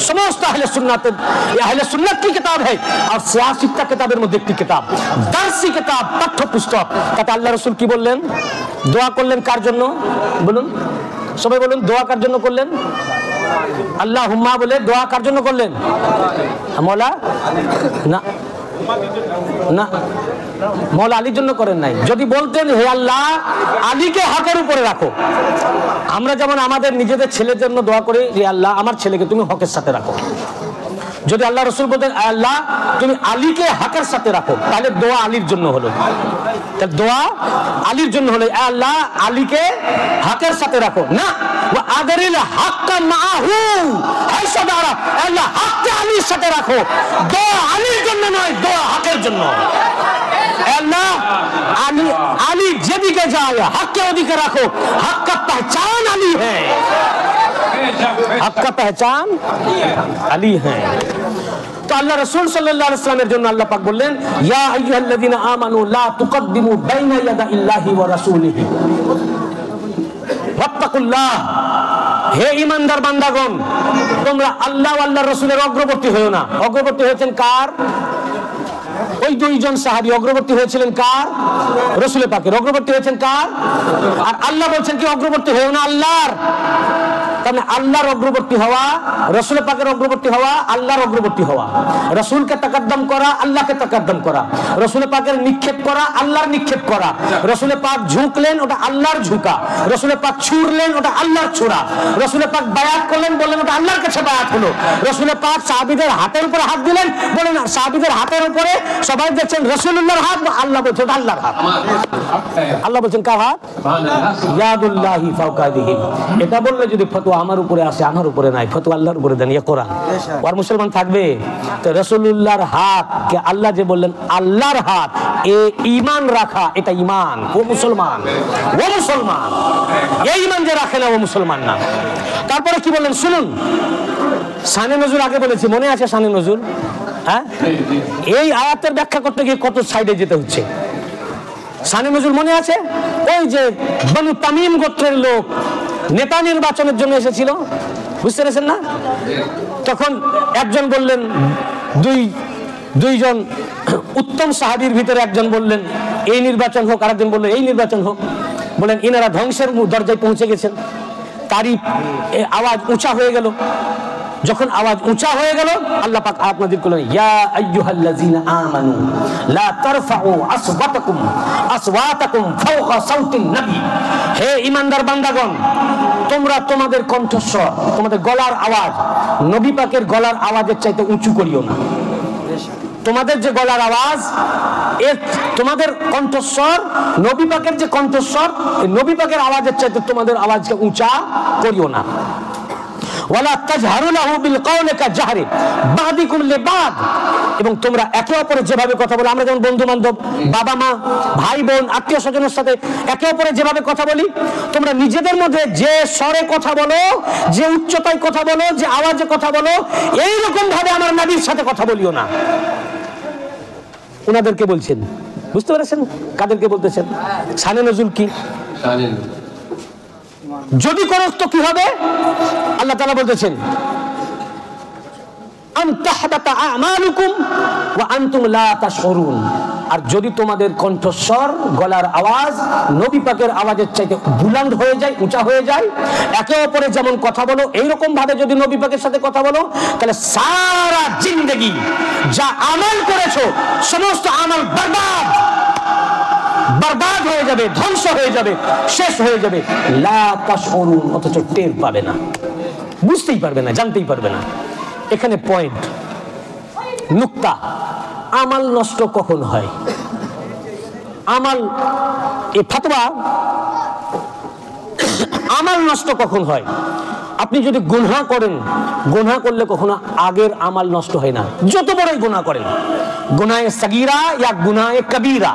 समस्त अहले सुन्नत की किताब है। और सियासित्ता किताबेर मध्य एक किताब, दर्सी किताब, पाठ्य पुस्तक। তাতে আল্লাহ রাসূল কি বললেন? দোয়া করলেন কার জন্য? বলুন সবাই বলুন, দোয়া কার জন্য করলেন? আল্লাহুম্মা বলে দোয়া কার জন্য করলেন? মওলা না, না মওলা আলীর জন্য করেন নাই। যদি বলতেন হে আল্লাহ আলীকে হকের উপরে রাখো, আমরা যেমন আমাদের নিজেদের ছেলের জন্য দোয়া করি যে আল্লাহ আমার ছেলেকে তুমি হকের সাথে রাখো, যদি আল্লাহ রাসূল বলতেন আল্লাহ তুমি আলীকে হকের সাথে রাখো, তাহলে দোয়া আলীর জন্য হলো। তাহলে দোয়া আলীর জন্য হলো, আল্লাহ আলীকে হকের সাথে রাখো না, ওয়া আদরিল হক মাহু হাইসু দারা, আল্লাহ হককে আলীর সাথে রাখো। দোয়া আলীর জন্য নয়, দোয়া হকের জন্য। अल्लाह अली যেদিকে যায় হককে ওদিকে রাখো। হক का पहचान अली है, हक का पहचान अली है। तो अल्लाह रसूल सल्लल्लाहु अलैहि वसल्लम জন্য আল্লাহ পাক বললেন ইয়া আইয়ুহাল্লাযিনা আমানু লা তুকদ্দিমু বাইনা ইয়াদাইল্লাহি ওয়া রাসূলিহি ওয়াত্তাকুল্লাহ। হে ঈমানদার বান্দাগণ, তোমরা আল্লাহ ও আল্লাহর রাসূলের অগ্রবর্তী হয়ো না। অগ্রবর্তী হয়েছেন কার? ওই দুইজন সাহাবী অগ্রবর্তী হয়েছিলেন কার? রাসূলের পাকের। অগ্রবর্তী হয়েছেন কার? আর আল্লাহ বলছেন কি অগ্রবর্তী হয়েও না আল্লাহর। তাহলে আল্লাহর অগ্রবর্তী হওয়া, রাসূলের পাকের অগ্রবর্তী হওয়া, আল্লাহর অগ্রবর্তী হওয়া। রাসূলকে তাকাদ্দম করা, আল্লাহকে তাকাদ্দম করা। রাসূলের পাকের নিক্ষেপ করা, আল্লাহর নিক্ষেপ করা। রাসূলের পাক ঝুঁকলেন, ওটা আল্লাহর ঝুঁকা। রাসূলের পাক ছুঁড়লেন, ওটা আল্লাহর ছোড়া। রাসূলের পাক বায়াত করলেন, বললেন ওটা আল্লাহর কাছে বায়াত হলো। রাসূলের পাক সাহাবীদের হাতের উপরে হাত দিলেন, বলেন সাহাবীদের হাতের উপরে সবাই দেখছেন রাসূলুল্লাহর হাত, আল্লাহ বলছেন ওটা আল্লাহর হাত। আল্লাহ বলছেন কার হাত? ইয়াদুল্লাহি ফাওকা আইদিহিম। এটা বললে যদি ফতোয়া আমার উপরে আসে, আমার উপরে নাই, ফতোয়া আল্লাহর উপরে দেন, ইয়া কোরআন। আর মুসলমান থাকবে তো রাসূলুল্লাহর হাত কে আল্লাহ যে বললেন আল্লাহর হাত, এ ঈমান রাখা, এটা ঈমান। ও মুসলমান, ও মুসলমান, এই ঈমান যে রাখে না ও মুসলমান না। তারপরে কি বললেন শুনুন, শানে নজুল আগে বলেছি, মনে আছে শানে নজুল? হ্যাঁ, এই আয়াতের ব্যাখ্যা করতে গিয়ে কত সাইডে যেতে হচ্ছে। শানে নজুল মনে আছে? ওই যে বনু তামিম গোত্রের লোক নেতা নির্বাচনের জন্য এসেছিল, বুঝতে পেরেছেন না? তখন একজন বললেন, দুইজন উত্তম সাহাবীর ভিতরে একজন বললেন এই নির্বাচন হোক, আরেকজন বললেন এই নির্বাচন হোক। বলেন ইনারা ধ্বংসের দরজায় পৌঁছে গেছেন। তারই আওয়াজ উঁচা হয়ে গেল। যখন আওয়াজ উঁচা হয়ে গেল, আল্লাহ পাক আয়াত নাযিল করলেন, ইয়া আইয়ুহাল্লাযীনা আমানু লা তারফাউ আসওয়াতাকুম ফাওকা সাউতিন নবী। হে ঈমানদার বান্দাগণ, তোমরা তোমাদের কণ্ঠস্বর, তোমাদের গলার আওয়াজ নবী পাকের গলার আওয়াজের চাইতে উঁচু করিও না। তোমাদের যে গলার আওয়াজ, তোমাদের কণ্ঠস্বর নবী পাকের যে কণ্ঠস্বর, নবী পাকের আওয়াজের চাইতে তোমাদের আওয়াজকে উঁচা করিও না। ওয়ালা তাজহারু লাহু বিল কওলি কাজহারি বাদিকুম লিবাদ। এবং তোমরা একে অপরের যেভাবে কথা বলো, আমরা যেমন বন্ধু বান্ধব, বাবা মা, ভাই বোন, আত্মীয় স্বজনের সাথে একে অপরের যেভাবে কথা বলি, তোমরা নিজেদের মধ্যে যে স্বরে কথা বলো, যে উচ্চতায় কথা বলো, যে আওয়াজে কথা বলো, এইরকম ভাবে আমার নবীর সাথে কথা বলিও না। উনাদেরকে বলছেন, বুঝতে পেরেছেন কাদেরকে বলতেছেন? শানে নজুল কি? যদি করো তো কি হবে? আল্লাহ তাআলা বলতেছেন আন তাহবাতা আমালুকুম ওয়া আনতুম লা তাশউরুন। আর যদি তোমাদের কণ্ঠস্বর, গলার আওয়াজ নবী পাকের আওয়াজের চাইতে বুলন্দ হয়ে যায়, উঁচা হয়ে যায়, একে অপরে যেমন কথা বলো এইরকম ভাবে যদি নবী পাকের সাথে কথা বলো, তাহলে সারা জিন্দেগি যা আমল করেছো সমস্ত আমল বরবাদ হয়ে যাবে, ধ্বংস হয়ে যাবে, শেষ হয়ে যাবে। লা তাশউরুন, অথচ টের পাবে না, বুঝতেই পারবে না, জানতেই পারবে না। এখানে পয়েন্ট, নুকতা, আমাল নষ্ট কখন হয়? আমাল, এই ফতোয়া, আমাল নষ্ট কখন হয়? আপনি যদি গুনাহ করেন, গুনাহ করলে কখনো আগের আমাল নষ্ট হয় না, যত বড়ই গুনাহ করেন, গুনাহে সাগীরা ইয়া গুনাহে কবীরা,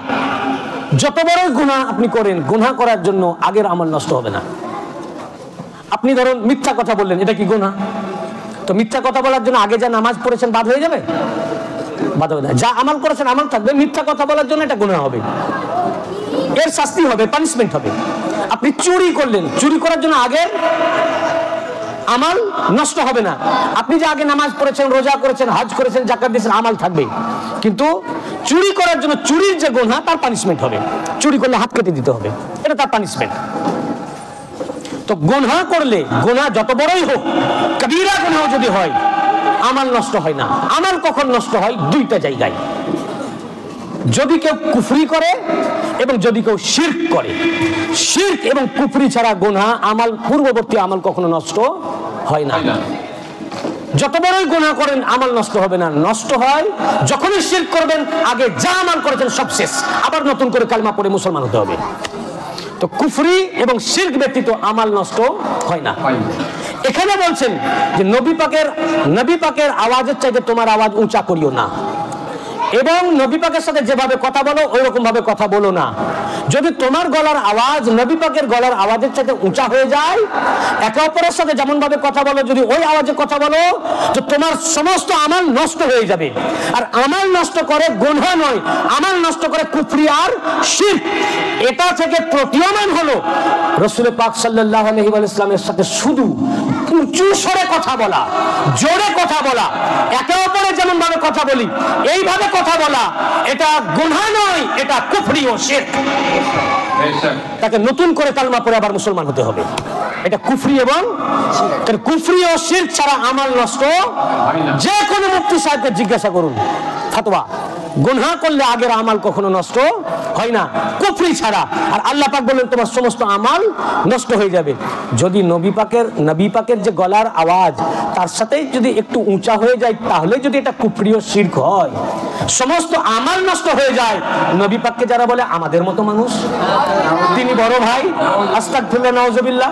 যত বড়ই গুনাহ আপনি করেন, গুনাহ করার জন্য আগের আমল নষ্ট হবে না। আপনি ধরুন মিথ্যা কথা বললেন, এটা কি গুনাহ? তো মিথ্যা কথা বলার জন্য আগে যা নামাজ পড়েছেন বাদ হয়ে যাবে? বাদ হবে না। যা আমল করেছেন আমল থাকবে, মিথ্যা কথা বলার জন্য এটা গুনাহ হবে, এর শাস্তি হবে, পানিশমেন্ট হবে। আপনি চুরি করলেন, চুরি করার জন্য আগের আমল নষ্ট হবে না। আপনি যে আগে নামাজ পড়েছেন, রোজা করেছেন, হজ করেছেন, যাকাত দিয়েছেন, আমল থাকবে, কিন্তু চুরি করার জন্য চুরির যে গুনাহ তার পানিশমেন্ট হবে। চুরি করলে হাত কেটে দিতে হবে, এটা তার পানিশমেন্ট। তো গুনাহ করলে, গুনাহ যত বড়ই হোক, কবিরা গুনাহ যদি হয়, আমল নষ্ট হয় না। আমল কখন নষ্ট হয়? দুইটা জায়গায়, যদি কেউ কুফরি করে এবং যদি কেউ শিরক করে। শিরক এবং কুফরি ছাড়া গুনাহ, আমল, পূর্ববর্তী আমল কখনো নষ্ট হয় না। যত বড়ই গুনাহ করেন আমল নষ্ট হবে না, নষ্ট হয় যখনই শিরক করবেন, আগে যা আমল করেছেন সব শেষ, আবার নতুন করে কালিমা পড়ে মুসলমান হতে হবে। তো কুফরি এবং শিরক ব্যতীত আমল নষ্ট হয় না। এখানে বলছেন যে নবী পাকের আওয়াজের চাইতে তোমার আওয়াজ উঁচা করিও না, এবং নবী পাকের সাথে যেভাবে কথা বলো ওই রকম ভাবে কথা বলো না। যদি তোমার গলার আওয়াজ নবী পাকের গলার আওয়াজের চাইতে উঁচা হয়ে যায়, একে অপরের সাথে যেমন ভাবে কথা বলো যদি ওই আওয়াজে কথা বলো, তো তোমার সমস্ত আমল নষ্ট হয়ে যাবে। আর আমল নষ্ট করে গুনাহ নয়, আমল নষ্ট করে কুফরি আর শিরক। এটা থেকে প্রতীয়মান হলো রাসূল পাক সাল্লাল্লাহু আলাইহি ওয়াসাল্লামের সাথে শুধু উঁচু স্বরে কথা বলা, জোরে কথা বলা, একে অপরের যেমন ভাবে কথা বলি, এইভাবে কথা বলা এটা গুনাহ নয়, এটা কুফরি ও শিরক। তাকে নতুন করে কালমা পড়ে আবার মুসলমান হতে হবে। এটা কুফরি এবং কুফরি ও শিরক ছাড়া আমাল নষ্ট। যে কোনো মুফতি সাহেবকে জিজ্ঞাসা করুন ফতোয়া, গুনাহ করলে আগের আমাল কখনো নষ্ট হয় না কুফরি ছাড়া। আর আল্লাহ পাক বলেন তোমার সমস্ত আমাল নষ্ট হয়ে যাবে। যদি নবী পাকের যে গলার আওয়াজ তার সাথে যদি একটু উঁচা হয়ে যায়, তাহলে যদি এটা কুফরি ও শিরক হয়, সমস্ত আমাল নষ্ট হয়ে যায়। নবী পাককে যারা বলে আমাদের মতো মানুষ, তিনি বড় ভাই, আস্তাগফিরুল্লাহ নাউজুবিল্লাহ,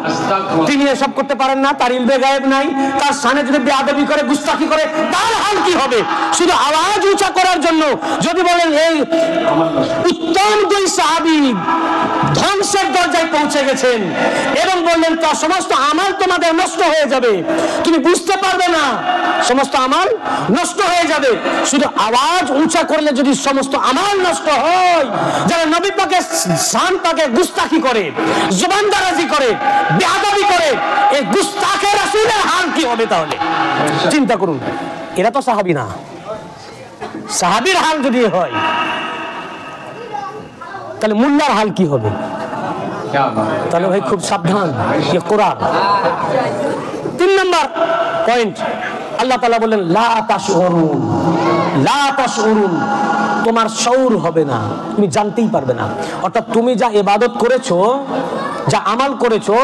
তিনি এসব করতে পারেন না, তার ইলমে গায়েব নাই, তার সামনে যদি বেয়াদবি করে গুস্তাখি করে, তার হাল কি হবে? শুধু আওয়াজ উঁচা করার জন্য যদি বলেন এই উত্তম দুই সাহাবী ধ্বংসের দরজায় পৌঁছে গেছেন এবং বললেন তার সমস্ত আমাল তোমাদের নষ্ট হয়ে যাবে, তুমি বুঝতে পারবে না, সমস্ত আমাল নষ্ট হয়ে যাবে। শুধু আওয়াজ উঁচা করলে যদি সমস্ত আমাল নষ্ট হয়, যারা নবী পাকের শান পাকে গুস্তাখি করে, জবানদারাজি করে, বেয়াদবি করে, এই গুস্তাখে রাসূলের হাল কি হবে? তাহলে চিন্তা করুন, এরা তো সাহাবী না। সাহাবীর হাল যদি হয়, তাহলে মুল্লার হাল কি হবে? তাহলে ভাই খুব সাবধান, ये कुरान। 3 নম্বর পয়েন্ট, আল্লাহ তাআলা বলেন লা তাশউরুন, তোমার শউর হবে না, তুমি জানতেই পারবে না। অর্থাৎ তুমি যা ইবাদত করেছো, যা আমাল করেছো,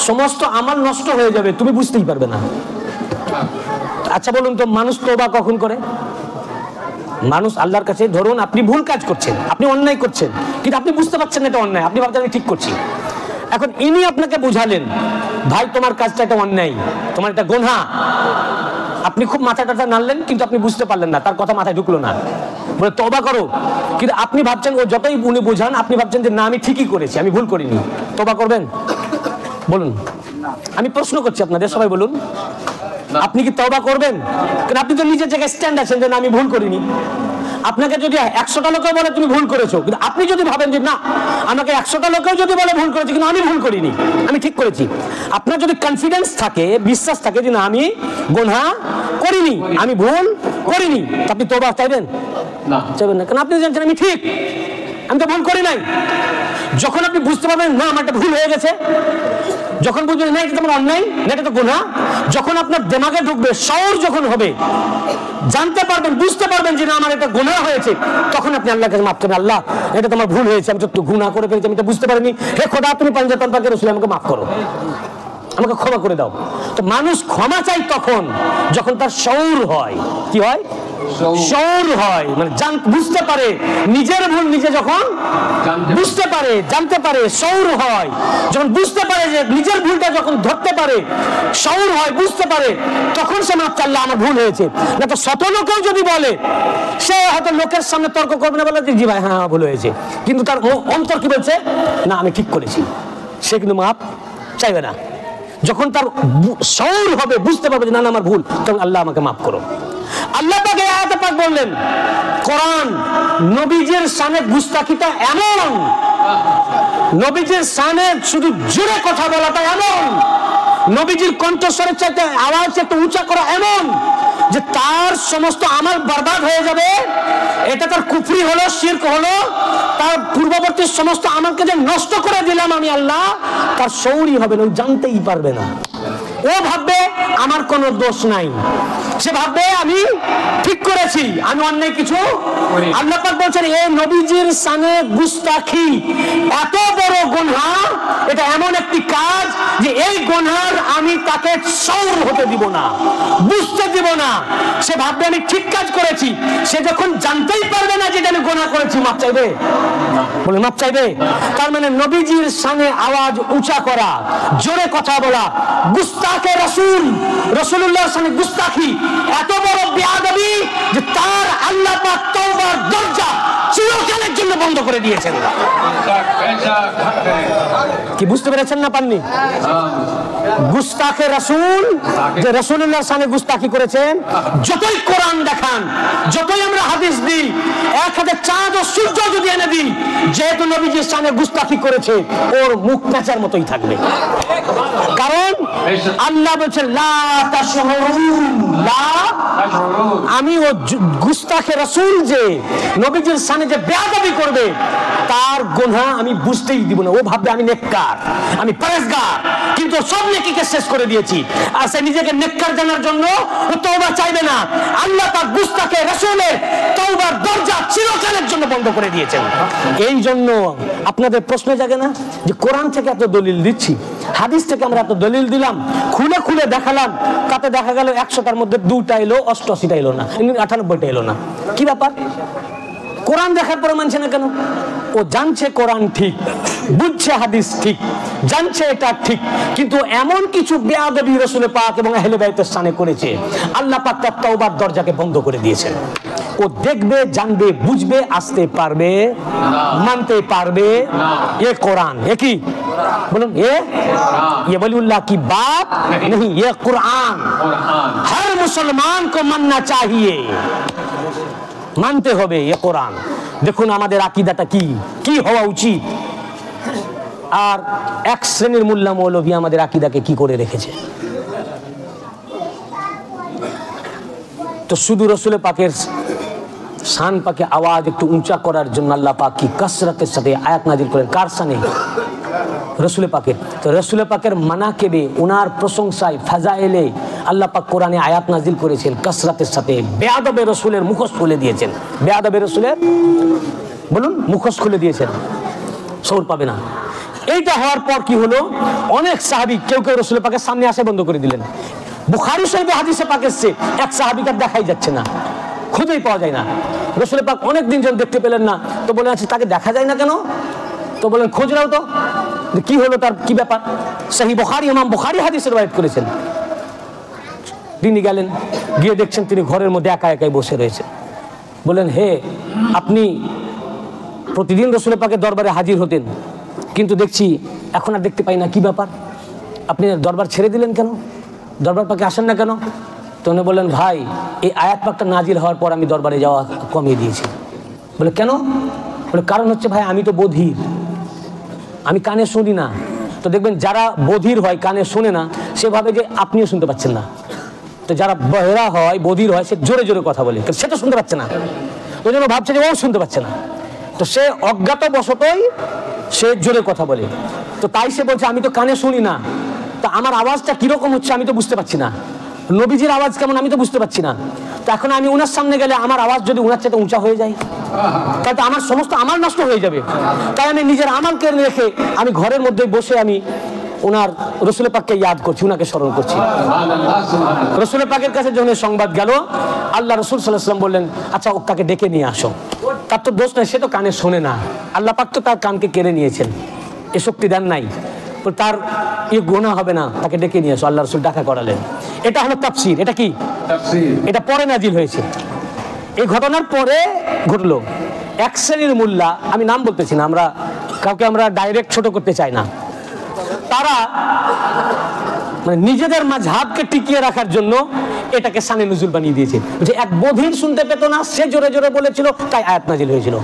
সমস্ত আমাল নষ্ট হয়ে যাবে, তুমি বুঝতেই পারবে না। আচ্ছা বলুন তো, মানুষ তওবা কখন করে? মানুষ আল্লাহর কাছে, ধরুন আপনি ভুল কাজ করছেন, আপনি অন্যায় করছেন, কিন্তু আপনি বুঝতে পারছেন এটা অন্যায়, আপনি ভাবছেন আমি ঠিক করছি। এখন ইনি আপনাকে বুঝালেন, ভাই তোমার কাজটা এটা অন্যায়, তোমার এটা গুনাহ। আপনি খুব মাথা টাথা নাড়লেন, কিন্তু আপনি বুঝতে পারলেন না, তার কথা মাথায় ঢুকলো না, বলে তওবা করো। কিন্তু আপনি ভাবছেন, ও যতই উনি বুঝান, আপনি ভাবছেন যে না আমি ঠিকই করেছি, আমি ভুল করিনি। তওবা করবেন? বলুন, আমি প্রশ্ন করছি আপনাদের, সবাই বলুন, আপনি কি তওবা করবেন? কারণ আপনি তো নিজের জায়গায় স্ট্যান্ড আছেন যে না আমি ভুল করিনি। আপনাকে যদি 100টা লোকেও বলে তুমি ভুল করেছো, কিন্তু আপনি যদি ভাবেন যে না, আমাকে 100টা লোকেও যদি বলে ভুল করেছি, কিন্তু আমি ভুল করিনি, আমি ঠিক করেছি, আপনার যদি কনফিডেন্স থাকে, বিশ্বাস থাকে যে না আমি গুনাহ করিনি, আমি ভুল করিনি, আপনি তওবা চাইবেন না? চাইবেন না, কারণ আপনি জানেন আমি ঠিক, আমি তো ভুল করি নাই। যখন আপনি বুঝতে পারবেন না আমার একটা ভুল হয়ে গেছে, যখন বুঝবেন না এটা তোমার অন্যায়, না এটা তো গুনাহ, যখন আপনার দিমাগে ঢুকবে, শউর যখন হবে, জানতে পারবেন, বুঝতে পারবেন যে না আমার এটা গুনাহ হয়েছে, তখন আপনি আল্লাহর কাছে মাফ করবেন, আল্লাহ এটা তোমার ভুল হয়েছে, আমি তো গুনাহ করে ফেলেছি, আমি এটা বুঝতে পারিনি, হে খোদা তুমি পাঞ্জাতন পাকে রাসূল আমাকে মাফ করো, আমাকে ক্ষমা করে দাও। তো মানুষ ক্ষমা চাই তখন যখন তার শউর হয়। কি হয়? শউর হয়, মানে বুঝতে পারে নিজের ভুল, নিজে যখন বুঝতে পারে, জানতে পারে, শউর হয়। যখন বুঝতে পারে যে নিজের ভুলটা যখন ধরতে পারে, শউর হয়, বুঝতে পারে, তখন সে মাফ চাইলে আমার ভুল হয়েছে। না তো শত লোকেও যদি বলে, সে হয়তো লোকের সামনে তর্ক করবে না, বলে জি ভাই হ্যাঁ ভুল হয়েছে, কিন্তু তার অন্তর কি বলছে? না আমি ঠিক করেছি, সে কিন্তু মাফ চাইবে না। যখন তার শউর হবে, বুঝতে পারবে যে না আমার ভুল, তখন আল্লাহ আমাকে মাফ করো। আল্লাহ পাক এই আয়াতে পাক বললেন, কোরআন নবীজির শানে গুস্তাখিটা এমন, নবীজির শানে শুধু জোরে কথা বলাটা এমন, নবীজির কণ্ঠস্বরের চাইতে আওয়াজ একটু উঁচা করা এমন যে তার সমস্ত আমাল বরবাদ হয়ে যাবে। এটা তার কুফরি হলো, শিরক হলো, তার পূর্ববর্তী সমস্ত আমালকে যে নষ্ট করে দিলাম আমি আল্লাহ, তার শউরই হবে না, জানতেই পারবে না। ও ভাববে আমার কোনো দোষ নাই, সে ভাববে আমি ঠিক করেছি, আমি অন্যায় কিছু। আল্লাহ পাক বলছেন এই নবীজির শানে গুস্তাখি এত বড় গুনাহ, এটা এমন একটি কাজ যে এই গুনাহর আমি তাকে শউর হতে দিব না, বুঝতে দিব না। সে ভাববে আমি ঠিক কাজ করেছি, সে যখন জানতেই পারবে না যে আমি গুনাহ করেছি, মাপ চাইবে? বলে মাপ চাইবে। তার মানে নবীজির শানে আওয়াজ উঁচা করা, জোরে কথা বলা, গুস্তাখে রাসূল, রাসূলুল্লাহর শানে গুস্তাখি এত বড় বেয়াদবি যে তার আল্লাহ পাক তওবার দরজা চিরকালের জন্য বন্ধ বন্ধ করে দিয়েছেন। কি বুঝতে পেরেছেন না পাননি? গুস্তাখে রাসূল, যে রাসূলুল্লাহর শানে গুস্তাখি করেছেন, যতই কোরআন দেখান, যতই আমরা হাদিস দিই, এক হাতে চাঁদ ও সূর্য যদি এনে দিই, যেহেতু নবীজির শানে গুস্তাখি করেছে, ওর মুখ পেঁচার মতোই থাকবে। কারণ আল্লাহ বলছেন লা তাশউরুন, লা, আমি ও গুস্তাখে রাসূল যে নবীজির শানে যে বেয়াদবি করবে, তার গুনাহ আমি বুঝতেই দিব না। ও ভাববে আমি নেককার, আমি পরেজগার, কিন্তু সব নেকিকে শেষ করে দিয়েছি। আর সে নিজেকে নেককার জানার জন্য ও তওবা চাইবে না। আল্লাহ পাক গুস্তাখে রাসূলের তওবার দরজা চিরকালের জন্য বন্ধ করে দিয়েছেন। এই জন্য আপনাদের প্রশ্ন জাগে না যে কোরআন থেকে এত দলিল দিচ্ছি, হাদিস থেকে আমরা এত দলিল দিলাম, খুলে খুলে দেখালাম, তাতে দেখা গেল 100টার মধ্যে 2টা এলো, 88টা এলো না, 98টা এলো না। কি ব্যাপার? কোরআন দেখার পরে মানছে না কেন? ও জানছে কোরআন ঠিক, বুঝছে হাদিস ঠিক, জানছে এটা ঠিক, কিন্তু এমন কিছু বেয়াদবি রাসূল পাক এবং আহলে বাইতের শানে করেছে, আল্লাহ পাক তার তওবার দরজাকে বন্ধ করে দিয়েছেন। ও দেখবে, জানবে, বুঝবে, আসতে পারবে, মানতে পারবে। ये कुरान, ये की बोलूं, ये वलीउल्लाह की बात नहीं, ये कुरान हर मुसलमान को मानना चाहिए, মানতে হবে এ কোরআন। দেখুন আমাদের আকীদাটা কি কি হওয়া উচিত, আর এক শ্রেণীর মোল্লা মৌলভী আমাদের আকীদাকে কি করে রেখেছে। তো শুধু রাসূল পাকের শান পাকে আওয়াজ একটু উঁচা করার জন্য আল্লাহ পাক কি কাসরাতের সাথে আয়াত নাজিল করেন। কার শানে? রাসূল পাকের। তো রাসূল পাকের মানাকিবে, ওনার প্রশংসায়, ফাজাইলে আল্লাহ পাক কোরআনে আয়াত নাজিল করেছেন কাসরাতের সাথে। বেয়াদবে রাসূলের মুখোশ খুলে দিয়েছেন, বেয়াদবে রাসূলের বলুন মুখোশ খুলে দিয়েছেন, সওর পাবে না। এইটা হওয়ার পর কি হলো, অনেক সাহাবী কেউ কেউ রাসূল পাকের সামনে আসে বন্ধ করে দিলেন। বুখারী শরীফে হাদিসে পাক এসেছে এক সাহাবীকে দেখাই যাচ্ছে না, খুঁজেই পাওয়া যায় না। রাসূল পাক অনেক দিন যখন দেখতে পেলেন না, তো বলেন আচ্ছা তাকে দেখা যায় না কেন? তো বলেন খোঁজ নাও তো কি হলো, তার কি ব্যাপার। সহিহ বুখারী, ইমাম বুখারী হাদিস রওয়ায়াত করেছেন। তিনি গেলেন, গিয়ে দেখছেন তিনি ঘরের মধ্যে একা একাই বসে রয়েছে। বলেন হে, আপনি প্রতিদিন রাসূল পাকের দরবারে হাজির হতেন, কিন্তু দেখছি এখন আর দেখতে পাই না, কি ব্যাপার? আপনি দরবার ছেড়ে দিলেন কেন? দরবার পাকে আসেন না কেন? তো উনি বললেন ভাই, এই আয়াত পাকটা নাজিল হওয়ার পর আমি দরবারে যাওয়া কমিয়ে দিয়েছি। বলে কেন? বলে কারণ হচ্ছে ভাই আমি তো বধির, আমি কানে শুনি না। তো দেখবেন যারা বধির হয়, কানে শুনে না, সেভাবে যে আপনিও শুনতে পাচ্ছেন না। তো যারা বহেরা হয়, বধির হয়, সে জোরে জোরে কথা বলে, সে তো শুনতে পাচ্ছে না, ওই জন্য ভাবছে যে ও শুনতে পাচ্ছে না। তো সে অজ্ঞাত বশতই সে জোরে কথা বলে। তো তাই সে বলছে আমি তো কানে শুনি না, তা আমার আওয়াজটা কিরকম হচ্ছে আমি তো বুঝতে পারছি না, নবীজির আওয়াজ কেমন আমি তো বুঝতে পারছি না। তো এখন আমি ওনার সামনে গেলে আমার আওয়াজ যদি ওনার চাইতে উঁচা হয়ে যায়, তাহলে তো আমার সমস্ত আমল নষ্ট হয়ে যাবে। তাই আমি নিজের আমলকে রেখে আমি ঘরের মধ্যে বসে আমি ওনার রাসূল পাককে ইয়াদ করছি, ওনাকে স্মরণ করছি। রাসূল পাকের কাছে যখন সংবাদ গেল, আল্লাহ রাসূল সাল্লাল্লাহু আলাইহি ওয়াসাল্লাম বললেন আচ্ছা ওকে ডেকে নিয়ে আসো। তার তো দোষ নাই, সে তো কানে শোনে না, আল্লাহ পাক তো তার কানকে কেড়ে নিয়েছেন, এ শক্তি দেন নাই, তার গুনাহ হবে না, তাকে ডেকে নিয়ে আসো। আল্লাহ রাসূল ডাকা করালেন। এটা হলো তাফসীর। এটা কি তাফসীর? এটা পরে নাজিল হয়েছে। এই ঘটনার পরে ঘটলো এক শ্রেণীর মোল্লা, আমি নাম বলতেছি না, আমরা কাউকে আমরা ডাইরেক্ট ছোট করতে চাই না, তারা মানে নিজেদের মাযহাবকে টিকিয়ে রাখার জন্য এটাকে শানে নুজুল বানিয়ে দিয়েছে। যে এক বধির শুনতে পেত না, সে জোরে জোরে বলেছিল, তাই আয়াত নাজিল হয়েছিল।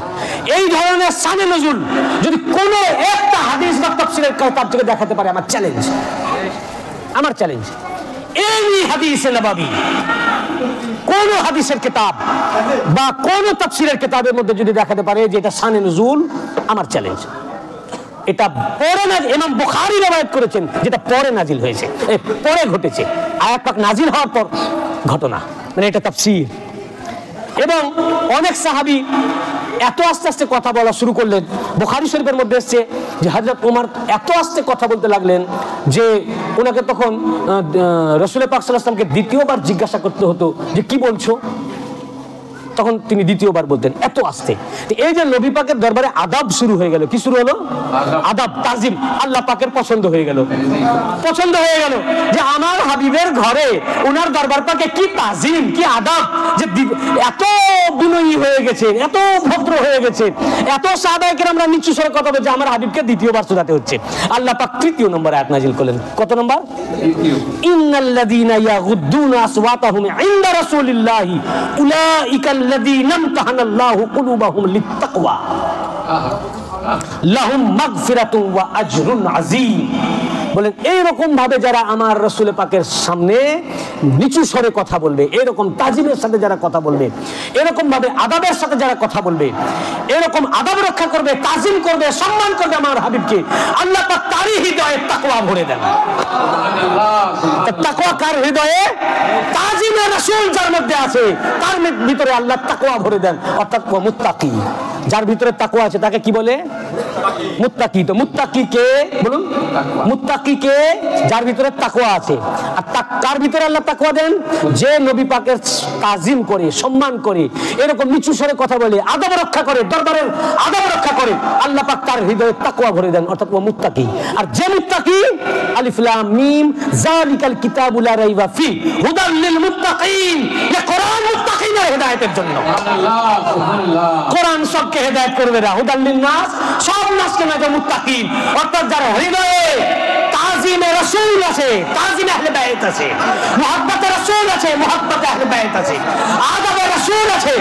এই ধরনের শানে নুজুল যদি কোনো একটা হাদিস বা তাফসীরের কিতাব থেকে দেখাতে পারে, আমার চ্যালেঞ্জ, আমার চ্যালেঞ্জ। এই হাদিসে নববী কোন হাদিসের কিতাব বা কোন তাফসীরের কিতাবের মধ্যে যদি দেখাতে পারে যে এটা শানে নুজুল, আমার চ্যালেঞ্জ। এটা পরে ইমাম বুখারী রওয়ায়াত করেছেন, যেটা পরে নাজিল হয়েছে, পরে ঘটেছে, আয়াত পাক নাজিল হওয়ার পর ঘটনা, মানে এটা তাফসীর। এবং অনেক সাহাবী এত আস্তে আস্তে কথা বলা শুরু করলেন, বুখারী শরীফের মধ্যে এসেছে যে হযরত ওমর এত আস্তে কথা বলতে লাগলেন যে ওনাকে তখন রাসূল পাক সাল্লাল্লাহু আলাইহি ওয়াসাল্লামকে দ্বিতীয়বার জিজ্ঞাসা করতে হতো যে কি বলছো। তখন তিনি দ্বিতীয়বার বলতেন এত আস্তে। এই যে নবী পাকের দরবারে আদাব শুরু হয়ে গেল, কি শুরু হলো? আদাব, তাজিম। আল্লাহ পাকের পছন্দ হয়ে গেল, পছন্দ হয়ে গেল যে আমার হাবিবের ঘরে ওনার দরবার পাকে কি তাজিম, কি আদাব, যে এত বিনয়ী হয়ে গেছে, এত ভদ্র হয়ে গেছে, এত সাহাবায়ে কেরামরা নিচু স্বরে কথা বলে যে আমার হাবিবকে দ্বিতীয়বার শোনাতে হচ্ছে। আল্লাহ পাক তৃতীয় নম্বর আয়াত নাজিল করলেন। কত নম্বর? ইন্নাল্লাযীনা ইয়াগুদ্দুনা আসওয়াতাহুম ইনদা রাসূলিল্লাহি উলাইকাল্লাযীনা ইমতাহানাল্লাহু কুলুবাহুম লিত্তাকওয়া লাহুম মাগফিরাতুন ওয়া আজরুন আযীম। বলেন এইরকম ভাবে যারা আমার রাসূল পাকের সামনে নিচু স্বরে কথা বলবে, এরকম তাজিমের সাথে যারা কথা বলবে, এরকম ভাবে আদাবের সাথে যারা কথা বলবে, এরকম আদাব রক্ষা করবে, তাজিম করবে, সম্মান করবে আমার হাবিবকে, আল্লাহ পাক তারই হৃদয়ে তাকওয়া ভরে দেন। তাকওয়া কার হৃদয়ে? তাজিমে রাসূল যার মধ্যে আছে তার ভিতরে আল্লাহ তাকওয়া ভরে দেন, অর্থাৎ মুত্তাকি। যার ভিতরে তাকওয়া আছে তাকে কি বলে? মুত্তাকি। তো মুত্তাকি কে বলুন? মুত্তাকি কে? যার ভিতরে তাকওয়া আছে। আর কার ভিতরে আল্লাহ তাকওয়া দেন? যে নবী পাকের তাজিম করে, সম্মান করে, এরকম নিচু স্বরে কথা বলে, আদব রক্ষা করে, দরবারের আদব রক্ষা করে, আল্লাহ পাক তার হৃদয়ে তাকওয়া ভরে দেন, অর্থাৎ ও মুত্তাকি। আর যে মুত্তাকি, আলিফ লাম মিম যালিকাল কিতাবু লা রাইবা ফি হুদাল লিল মুত্তাকিন, এই কোরআন মুত্তাকিনের হেদায়েতের জন্য। সুবহানাল্লাহ, সুবহানাল্লাহ। কোরআন সবকে হেদায়েত করবে না, হুদাল লিন নাস, সব নাসকে না, যে মুত্তাকিন, অর্থাৎ যার হৃদয়ে তাজিমে রাসূল আছে, তাজিমে আহলে বাইত আছে, মুহাব্বতে রাসূল আছে, মুহাব্বতে আহলে বাইত আছে, আদবে রাসূল আছে,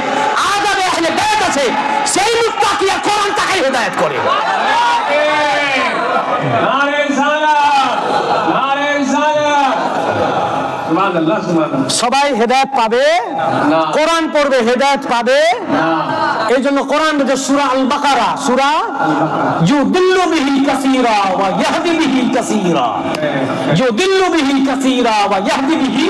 আদবে আহলে বাইত আছে, সেই মুত্তাকি কোরআন তাকে হেদায়েত করে। নারে রিসালাত, নারে রিসালাত। সুবহানাল্লাহ, সুবহানাল্লাহ। সবাই হেদায়েত পাবে না, কোরআন পড়বে হেদায়েত পাবে না। এই জন্য কোরআন যে সূরা আল বাকারা, সূরা ইউদিল্লু বিহি কাসীরা ওয়া ইয়াহদি বিহি কাসীরা, ইউদিল্লু বিহি কাসীরা ওয়া ইয়াহদি বিহি,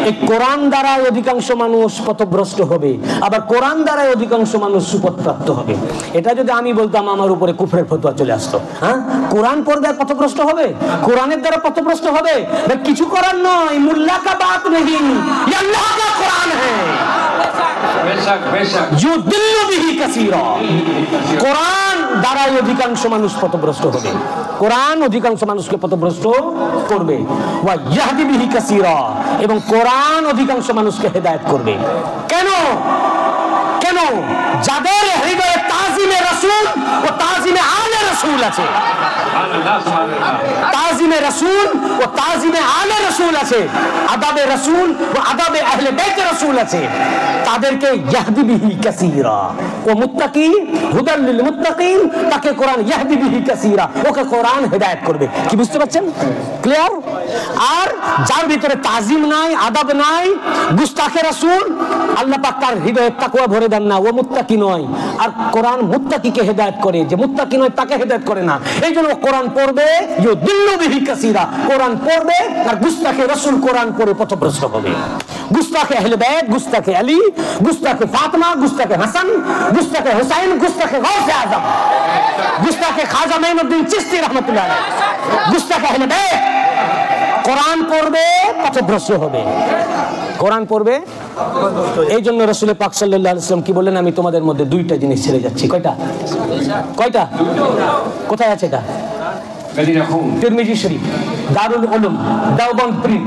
এই কোরআন দ্বারা অধিকাংশ মানুষ পথভ্রষ্ট হবে, আবার কোরআন দ্বারা অধিকাংশ মানুষ সুপথপ্রাপ্ত হবে। এটা যদি আমি বলতাম আমার উপরে কুফরের ফতোয়া চলে আসতো। হ্যাঁ, কোরআন পড়বে পথভ্রষ্ট হবে, কোরআনের দ্বারা পথভ্রষ্ট হবে, কিছু করার নয়। মুল্লা কা বাত নেহি, ये अल्लाह का कुरान है। বেশক বেশক। ইউদিল্লু বিহি কাসীরা, কোরআন দ্বারা অধিকাংশ মানুষ পথভ্রষ্ট হবে, কোরআন অধিকাংশ মানুষকে পথভ্রষ্ট করবে। ওয়া ইয়াহদি বিহি কাসীরা, এবং কোরআন অধিকাংশ মানুষকে হেদায়েত করবে। কেন? কেন? যাদের হৃদয়ে তাজিমে রাসূল ও তাজিমে আলে রাসূল আছে, সুবহানাল্লাহ, সুবহানাল্লাহ। তাজিমে রাসূল ও তাজিমে আলে রাসূল আছে, আদাবে রাসূল ও আদাবে আহলে বাইত রাসূল আছে, তাদেরকে ইয়াহদি বিহি কাসীরা, ও মুত্তাকি, হুদাল লিল মুত্তাকিন, তাকে কোরআন ইয়াহদি বিহি কাসীরা, ওকে কোরআন হেদায়েত করবে। কি বুঝতে পারছেন? ক্লিয়ার? আর যার ভিতরে তাজিম নাই, আদাব নাই, গুস্তাখে রাসূল, আল্লাহ পাক তার হৃদয়ে তাকওয়া ভরে দেন না, ও মুত্তাকি নয়। আর কোরআন মুত্তাকিকে হেদায়েত করে, যে মুত্তাকি নয় তাকে হেদায়েত করে না। এই জন্য কোরআন পড়বে, ইউদিল্লু বিহি কাসীরা, কোরআন পড়বে, আর গুস্তাখে রাসূল কোরআন পড়ে পথভ্রষ্ট হবে। গুস্তাখে আহলে বাইত, গুস্তাখে আলী, গুস্তাখে ফাতেমা, গুস্তাখে হাসান, গুস্তাখে হুসাইন, গুস্তাখে গাউসে আজম, গুস্তাখে খাজা মাইনুদ্দিন চিশতি রাহমাতুল্লাহ আলাইহি, গুস্তাখে আহলে বাইত কোরআন পড়বে পথভ্রষ্ট হবে, কোরআন পড়বে। এই জন্য রাসূল পাক সাল্লাল্লাহু আলাইহি ওয়াসাল্লাম কি বললেন? আমি তোমাদের মধ্যে দুইটা জিনিস ছেড়ে যাচ্ছি। কয়টা? কয়টা? কোথায় আছে এটা? তিরমিজি শরীফ, দারুল উলুম, দেওবন্দ প্রিন্ট।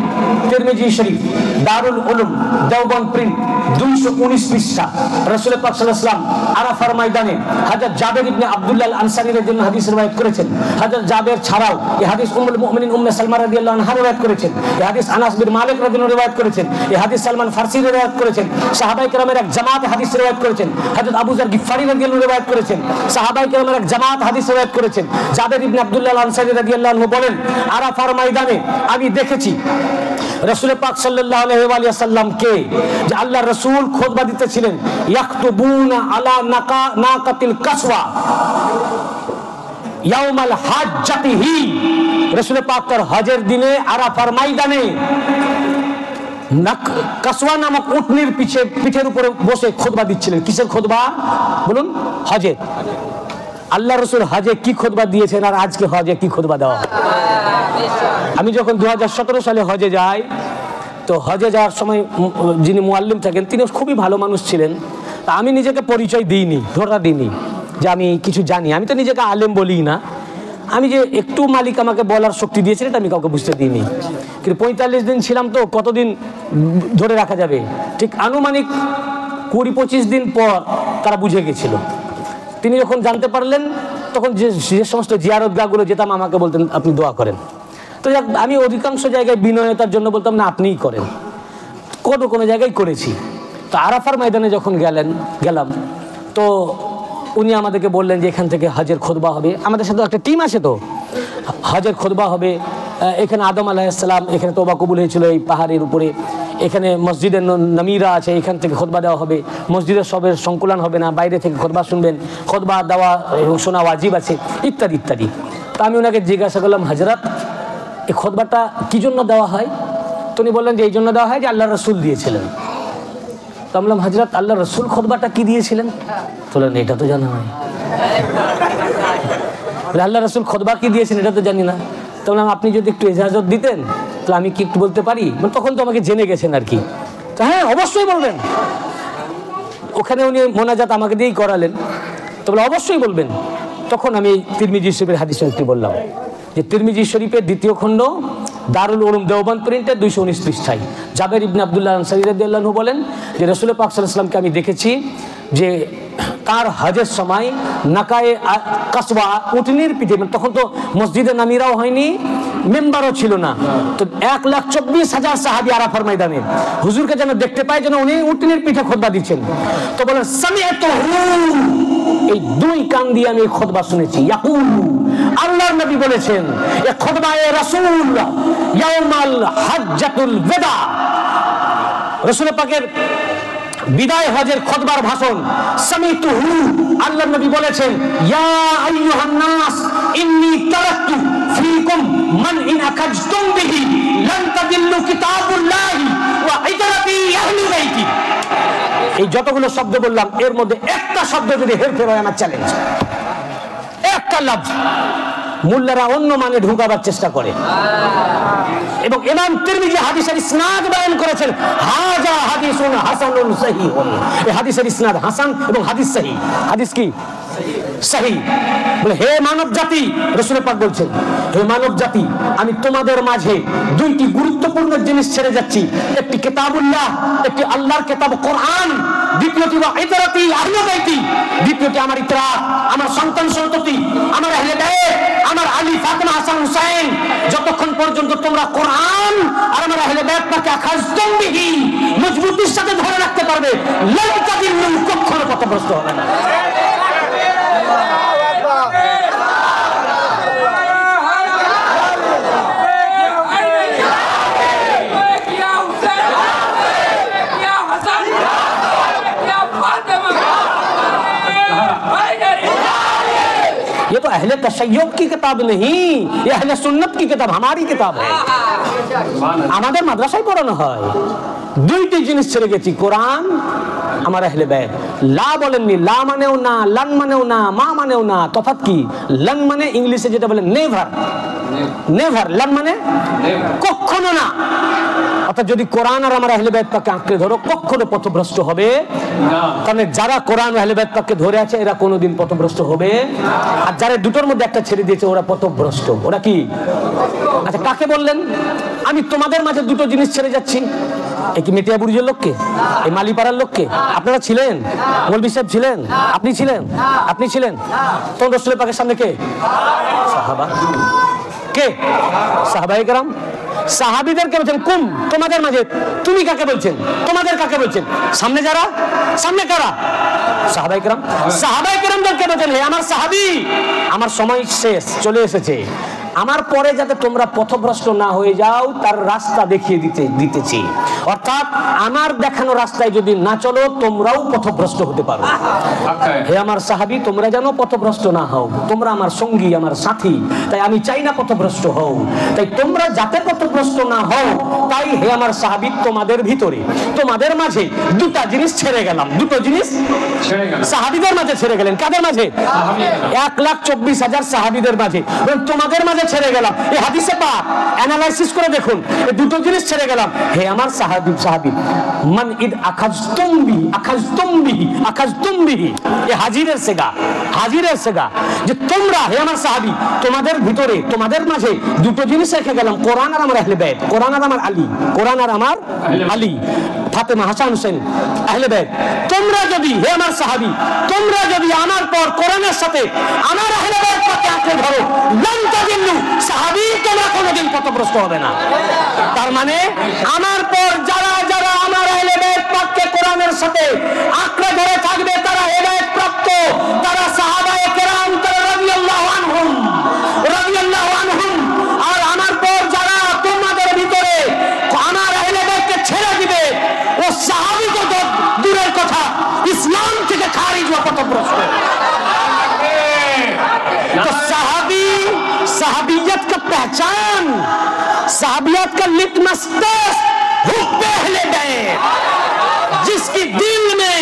তিরমিজি শরীফ, দারুল উলুম, দেওবন্দ প্রিন্ট, 219 পৃষ্ঠা। রাসূল পাক সাল্লাল্লাহু আলাইহি ওয়াসাল্লাম আরাফার ময়দানে হযরত জাবের ইবনে আব্দুল্লাহ আল আনসারী রাদিয়াল্লাহু হাদিস রওয়ায়াত করেছেন। হযরত জাবের ছাড়াও এই হাদিস উম্মুল মুমিনিন উম্মে সালমা রাদিয়াল্লাহু আনহা রওয়ায়াত করেছেন। এই হাদিস আনাস বিন মালিক রাদিয়াল্লাহু রওয়ায়াত করেছেন। এই হাদিস সালমান ফারসি রওয়ায়াত করেছেন। সাহাবায়ে কেরামের এক জামাত হাদিস রওয়ায়াত করেছেন। হযরত আবু যর গিফারি রাদিয়াল্লাহু রওয়ায়াত করেছেন। সাহাবায়ে কেরামের এক জামাত হাদিস রওয়ায়াত করেছেন। জাবের ইবনে আব্দুল্লাহ আল আনসারী রাদিয়াল্লাহু আনহু বলেন, আরাফার ময়দানে আমি দেখেছি রাসূল পাক সাল্লাল্লাহু আলাইহি ওয়া সাল্লামকে, যে আল্লাহর রাসূল খুতবা দিতেছিলেন, ইয়াকতুবুনা আলা নাকাতিল কাসওয়া ইয়াউমাল হাজ্জাতিহি। রাসূল পাক তার হজের দিনে আরাফার ময়দানে কাসওয়া নামক উটনির পিঠের উপরে বসে খুতবা দিচ্ছিলেন। কিসের খুতবা বলুন? হজের। আল্লাহ রাসূল হজে কি খুতবা দিয়েছেন আর আজকে হজে কি খুতবা দেওয়া? আমি যখন 2017 সালে হজে যাই, তো হজে যাওয়ার সময় যিনি মুআল্লিম থাকেন তিনি খুবই ভালো মানুষ ছিলেন। তা আমি নিজেকে পরিচয় দিইনি, ধরা দিইনি যে আমি কিছু জানি। আমি তো নিজেকে আলেম বলি না, আমি যে একটু মালিক আমাকে বলার শক্তি দিয়েছিলেন এটা আমি কাউকে বুঝতে দিইনি। কিন্তু 45 দিন ছিলাম, তো কতদিন ধরে রাখা যাবে? ঠিক আনুমানিক 20-25 দিন পর তারা বুঝে গেছিল। তিনি যখন জানতে পারলেন তখন যে সমস্ত জিয়ারতগাহগুলো যেতাম আমাকে বলতেন আপনি দোয়া করেন। তো যাক, আমি অধিকাংশ জায়গায় বিনয়তার জন্য বলতাম না আপনিই করেন, কোনো জায়গায় করেছি। তো আরাফার ময়দানে যখন গেলাম তো উনি আমাদেরকে বললেন যে এখান থেকে হজের খুতবা হবে, আমাদের সাথে একটা টিম আছে, তো হজের খুতবা হবে এখানে। আদম আলাইহিস সালাম এখানে তওবা কবুল হয়েছিল এই পাহাড়ের উপরে, এখানে মসজিদের নামিরা আছে, এখান থেকে খুতবা দেওয়া হবে, মসজিদের সবের সংকুলন হবে না, বাইরে থেকে খুতবা শুনবেন, খুতবা দেওয়া এবং শোনা ওয়াজিব আছে, ইত্যাদি ইত্যাদি। তো আমি ওনাকে জিজ্ঞাসা করলাম, হযরত এই খুতবাটা কী জন্য দেওয়া হয়? তো উনি বললেন যে এই জন্য দেওয়া হয় যে আল্লাহ রসুল দিয়েছিলেন। তো আমি বললাম, হযরত আল্লাহ রসুল খুতবাটা কি দিয়েছিলেন? বললেন এটা তো জানা হয়। আল্লাহ রসুল খুতবা কি দিয়েছেন এটা তো জানি না। তো বললাম আপনি যদি একটু ইজাজত দিতেন তাহলে আমি কি একটু বলতে পারি, মানে তখন তো আমাকে জেনে গেছেন আর কি। তো হ্যাঁ অবশ্যই বলবেন। ওখানে উনি মোনাজাত আমাকে দিয়েই করালেন, তো বলে অবশ্যই বলবেন। তখন আমি তিরমিজি শরীফের হাদিস শরীফটি বললাম যে তিরমিজি শরীফের 2য় খণ্ড দারুল উলুম দেওবন্দ প্রিন্টের 219 পৃষ্ঠায় জাবের ইবনে আব্দুল্লাহ আনসারী রাদিয়াল্লাহু আনহু বলেন যে রাসূল পাক সাল্লাল্লাহু আলাইহি ওয়াসাল্লামকে আমি দেখেছি যে তার হজের সময় নাকায়ে কাসওয়া উটনির পিঠে, তখন তো মসজিদে নামিরাও হয়নি, মেম্বারও ছিল না, তো 1,24,000 সাহাবী আরাফার ময়দানে হুজুরকে যেন দেখতে পায় যেন উনি উটনির পিঠে খুতবা দিচ্ছেন। তো বলেন সামিআতুহু, এই 2 কান দিয়ে আমি খুতবা শুনেছি। ইয়াকুল, আল্লাহর নবী বলেছেন এ খুতবায়ে রাসূল ইয়াউমাল হাজ্জাতুল ওয়াদা, রাসূল পাকের বিদায় হজের খুতবার ভাষণ। সামিতুহু, আল্লাহর নবী বলেছেন ইয়া আইয়ুহান নাস ইন্নী তারাকতু ফীকুম মান ইন আকাজতুম বিহি লান তাদিল্লু কিতাবুল্লাহি ওয়া ইদরাতি আহলি বাইতি। এই যতগুলো শব্দ বললাম এর মধ্যে একটা শব্দ যদি হেরফের হয় আমার চ্যালেঞ্জ। একটা লফজ মুল্লারা অন্য মানে ঢুকাবার চেষ্টা করে, এবং ইমাম তিরমিজি হাদিসের ইসনাদ বয়ান করেছেন হাযা হাদিসুন হাসানুন সহিহুন, এই হাদিসের ইসনাদ হাসান এবং হাদিস সহিহ। হাদিস কি? সহিহ। বলে হে মানব জাতি, রাসূল পাক বলছেন হে মানব জাতি আমি তোমাদের মাঝে 2টি গুরুত্বপূর্ণ জিনিস ছেড়ে যাচ্ছি, একটি কিতাবুল্লাহ, একটি আল্লাহর কিতাব কোরআন, দ্বিতীয়টি ইতরাতি আহলে বাইতি, দ্বিতীয়টি আমার ইতরাত, আমার সন্তান সন্ততি, আমার আহলে বাইত, আমার আলী ফাতেমা হাসান হুসাইন। যতক্ষণ পর্যন্ত তোমরা কোরআন আর আমার আহলে বাইতকে আখাজতুম বিহি মজবুতির সাথে ধরে রাখতে পারবে, লান তাদিল্লু, কখনো পথভ্রষ্ট হবে না। ये तो अहले तशय्युक की किताब नहीं, ये अहले सुन्नत की किताब, हमारी किताब है। আমাদের মাদ্রাসায় পড়ানো হয়। 2টি জিনিস ছেড়ে গেছি, কোরআন আমার আহলে বাইত। লা বলেননি, লা মানেও না, লান মানেও না, মা মানেও না। তফাৎ কি? লান মানে ইংলিশে যেটা বলে নেভার, নেভার, লান মানে কখনো না। অর্থাৎ যদি কোরআন আর আমার আহলে বাইত পাককে আঁকড়ে ধরো কখনো পথভ্রষ্ট হবে না। কারণ যারা কোরআন ও আহলে বাইত পাককে ধরে আছে এরা কোনোদিন পথভ্রষ্ট হবে, আর যারা দুটোর মধ্যে একটা ছেড়ে দিয়েছে ওরা পথভ্রষ্ট। ওরা কি? আচ্ছা কাকে বললেন? আমি তোমাদের মাঝে 2টো জিনিস ছেড়ে যাচ্ছি। এই কি মেটিয়া বুরুজের লোককে? এই মালিপাড়ার লোককে? আপনারা ছিলেন? মৌলভী সাহেব ছিলেন? আপনি ছিলেন? আপনি ছিলেন? তখন রাসূল পাকের সামনে কে? সাহাবা। কে? সাহাবায়ে কেরাম। সাহাবীদেরকে বলছেন কুম, তোমাদের মাঝে। তুমি কাকে বলছেন? তোমাদের কাকে বলছেন? সামনে যারা, সামনে কারা? সাহাবায়ে কেরাম। সাহাবায়ে কেরামদেরকে বলছেন হে আমার সাহাবী, আমার সময় শেষ, চলে এসেছে, আমার পরে যাতে তোমরা পথভ্রষ্ট না হয়ে যাও তার রাস্তা দেখিয়ে দিতেছি। অর্থাৎ আমার দেখানো রাস্তায় যদি না চলো তোমরাও পথভ্রষ্ট হতে পারো। হে আমার সাহাবী, তোমরা যেন পথভ্রষ্ট না হও, তোমরা আমার সঙ্গী, আমার সাথী, তাই আমি চাই না পথভ্রষ্ট হও। তাই তোমরা যাতে পথভ্রষ্ট না হও, তাই হে আমার সাহাবী তোমাদের ভিতরে, তোমাদের মাঝে 2টা জিনিস ছেড়ে গেলাম। 2টো জিনিস সাহাবীদের মাঝে ছেড়ে গেলেন। কাদের মাঝে? 1,24,000 সাহাবীদের মাঝে। তোমাদের মাঝে ছেড়ে গেলাম, এই হাদিসে পাক অ্যানালাইসিস করে দেখুন, এই দুটো জিনিস ছেড়ে গেলাম। হে আমার সাহাবী মান ইদ আখাজতুম বিহি, এই হাজিরের সেগা যে তোমরা, হে আমার সাহাবী, তোমাদের ভিতরে তোমাদের মাঝে দুটো জিনিস রেখে গেলাম, কোরআন আর আমার আহলে বাইত, কোরআন আর আমার আলী, ফাতেমা, হাসান, হোসেন, আহলে বাইত। তোমরা যদি, হে আমার সাহাবী, তোমরা যদি আমার পর কোরআনের সাথে আমার আহলে বাইত পাকে আঁকড়ে ধরো, লান তাদিল্লু, সাহাবী, তোমরা কোনোদিন পথভ্রষ্ট হবে না। তার মানে আমার পর যারা যারা আমার আহলে বাইত পাককে কোরআনের সাথে আঁকড়ে ধরে থাকবে তারা হেদায়েত প্রাপ্ত, তারা সাহাবায়ে কেরাম, তারা রাদিয়াল্লাহু আনহুম। আর আমার পর যারা তোমাদের ভিতরে আমার আহলে বাইতকে ছেড়ে দিবে, ও সাহাবী তো দূরের কথা, ইসলাম থেকে খারিজ হওয়া পথভ্রষ্ট। तो साहबियत का पहचान, साहबियत का लिटमस टेस्ट हुब्बे अहले बैत, जिसकी दिल में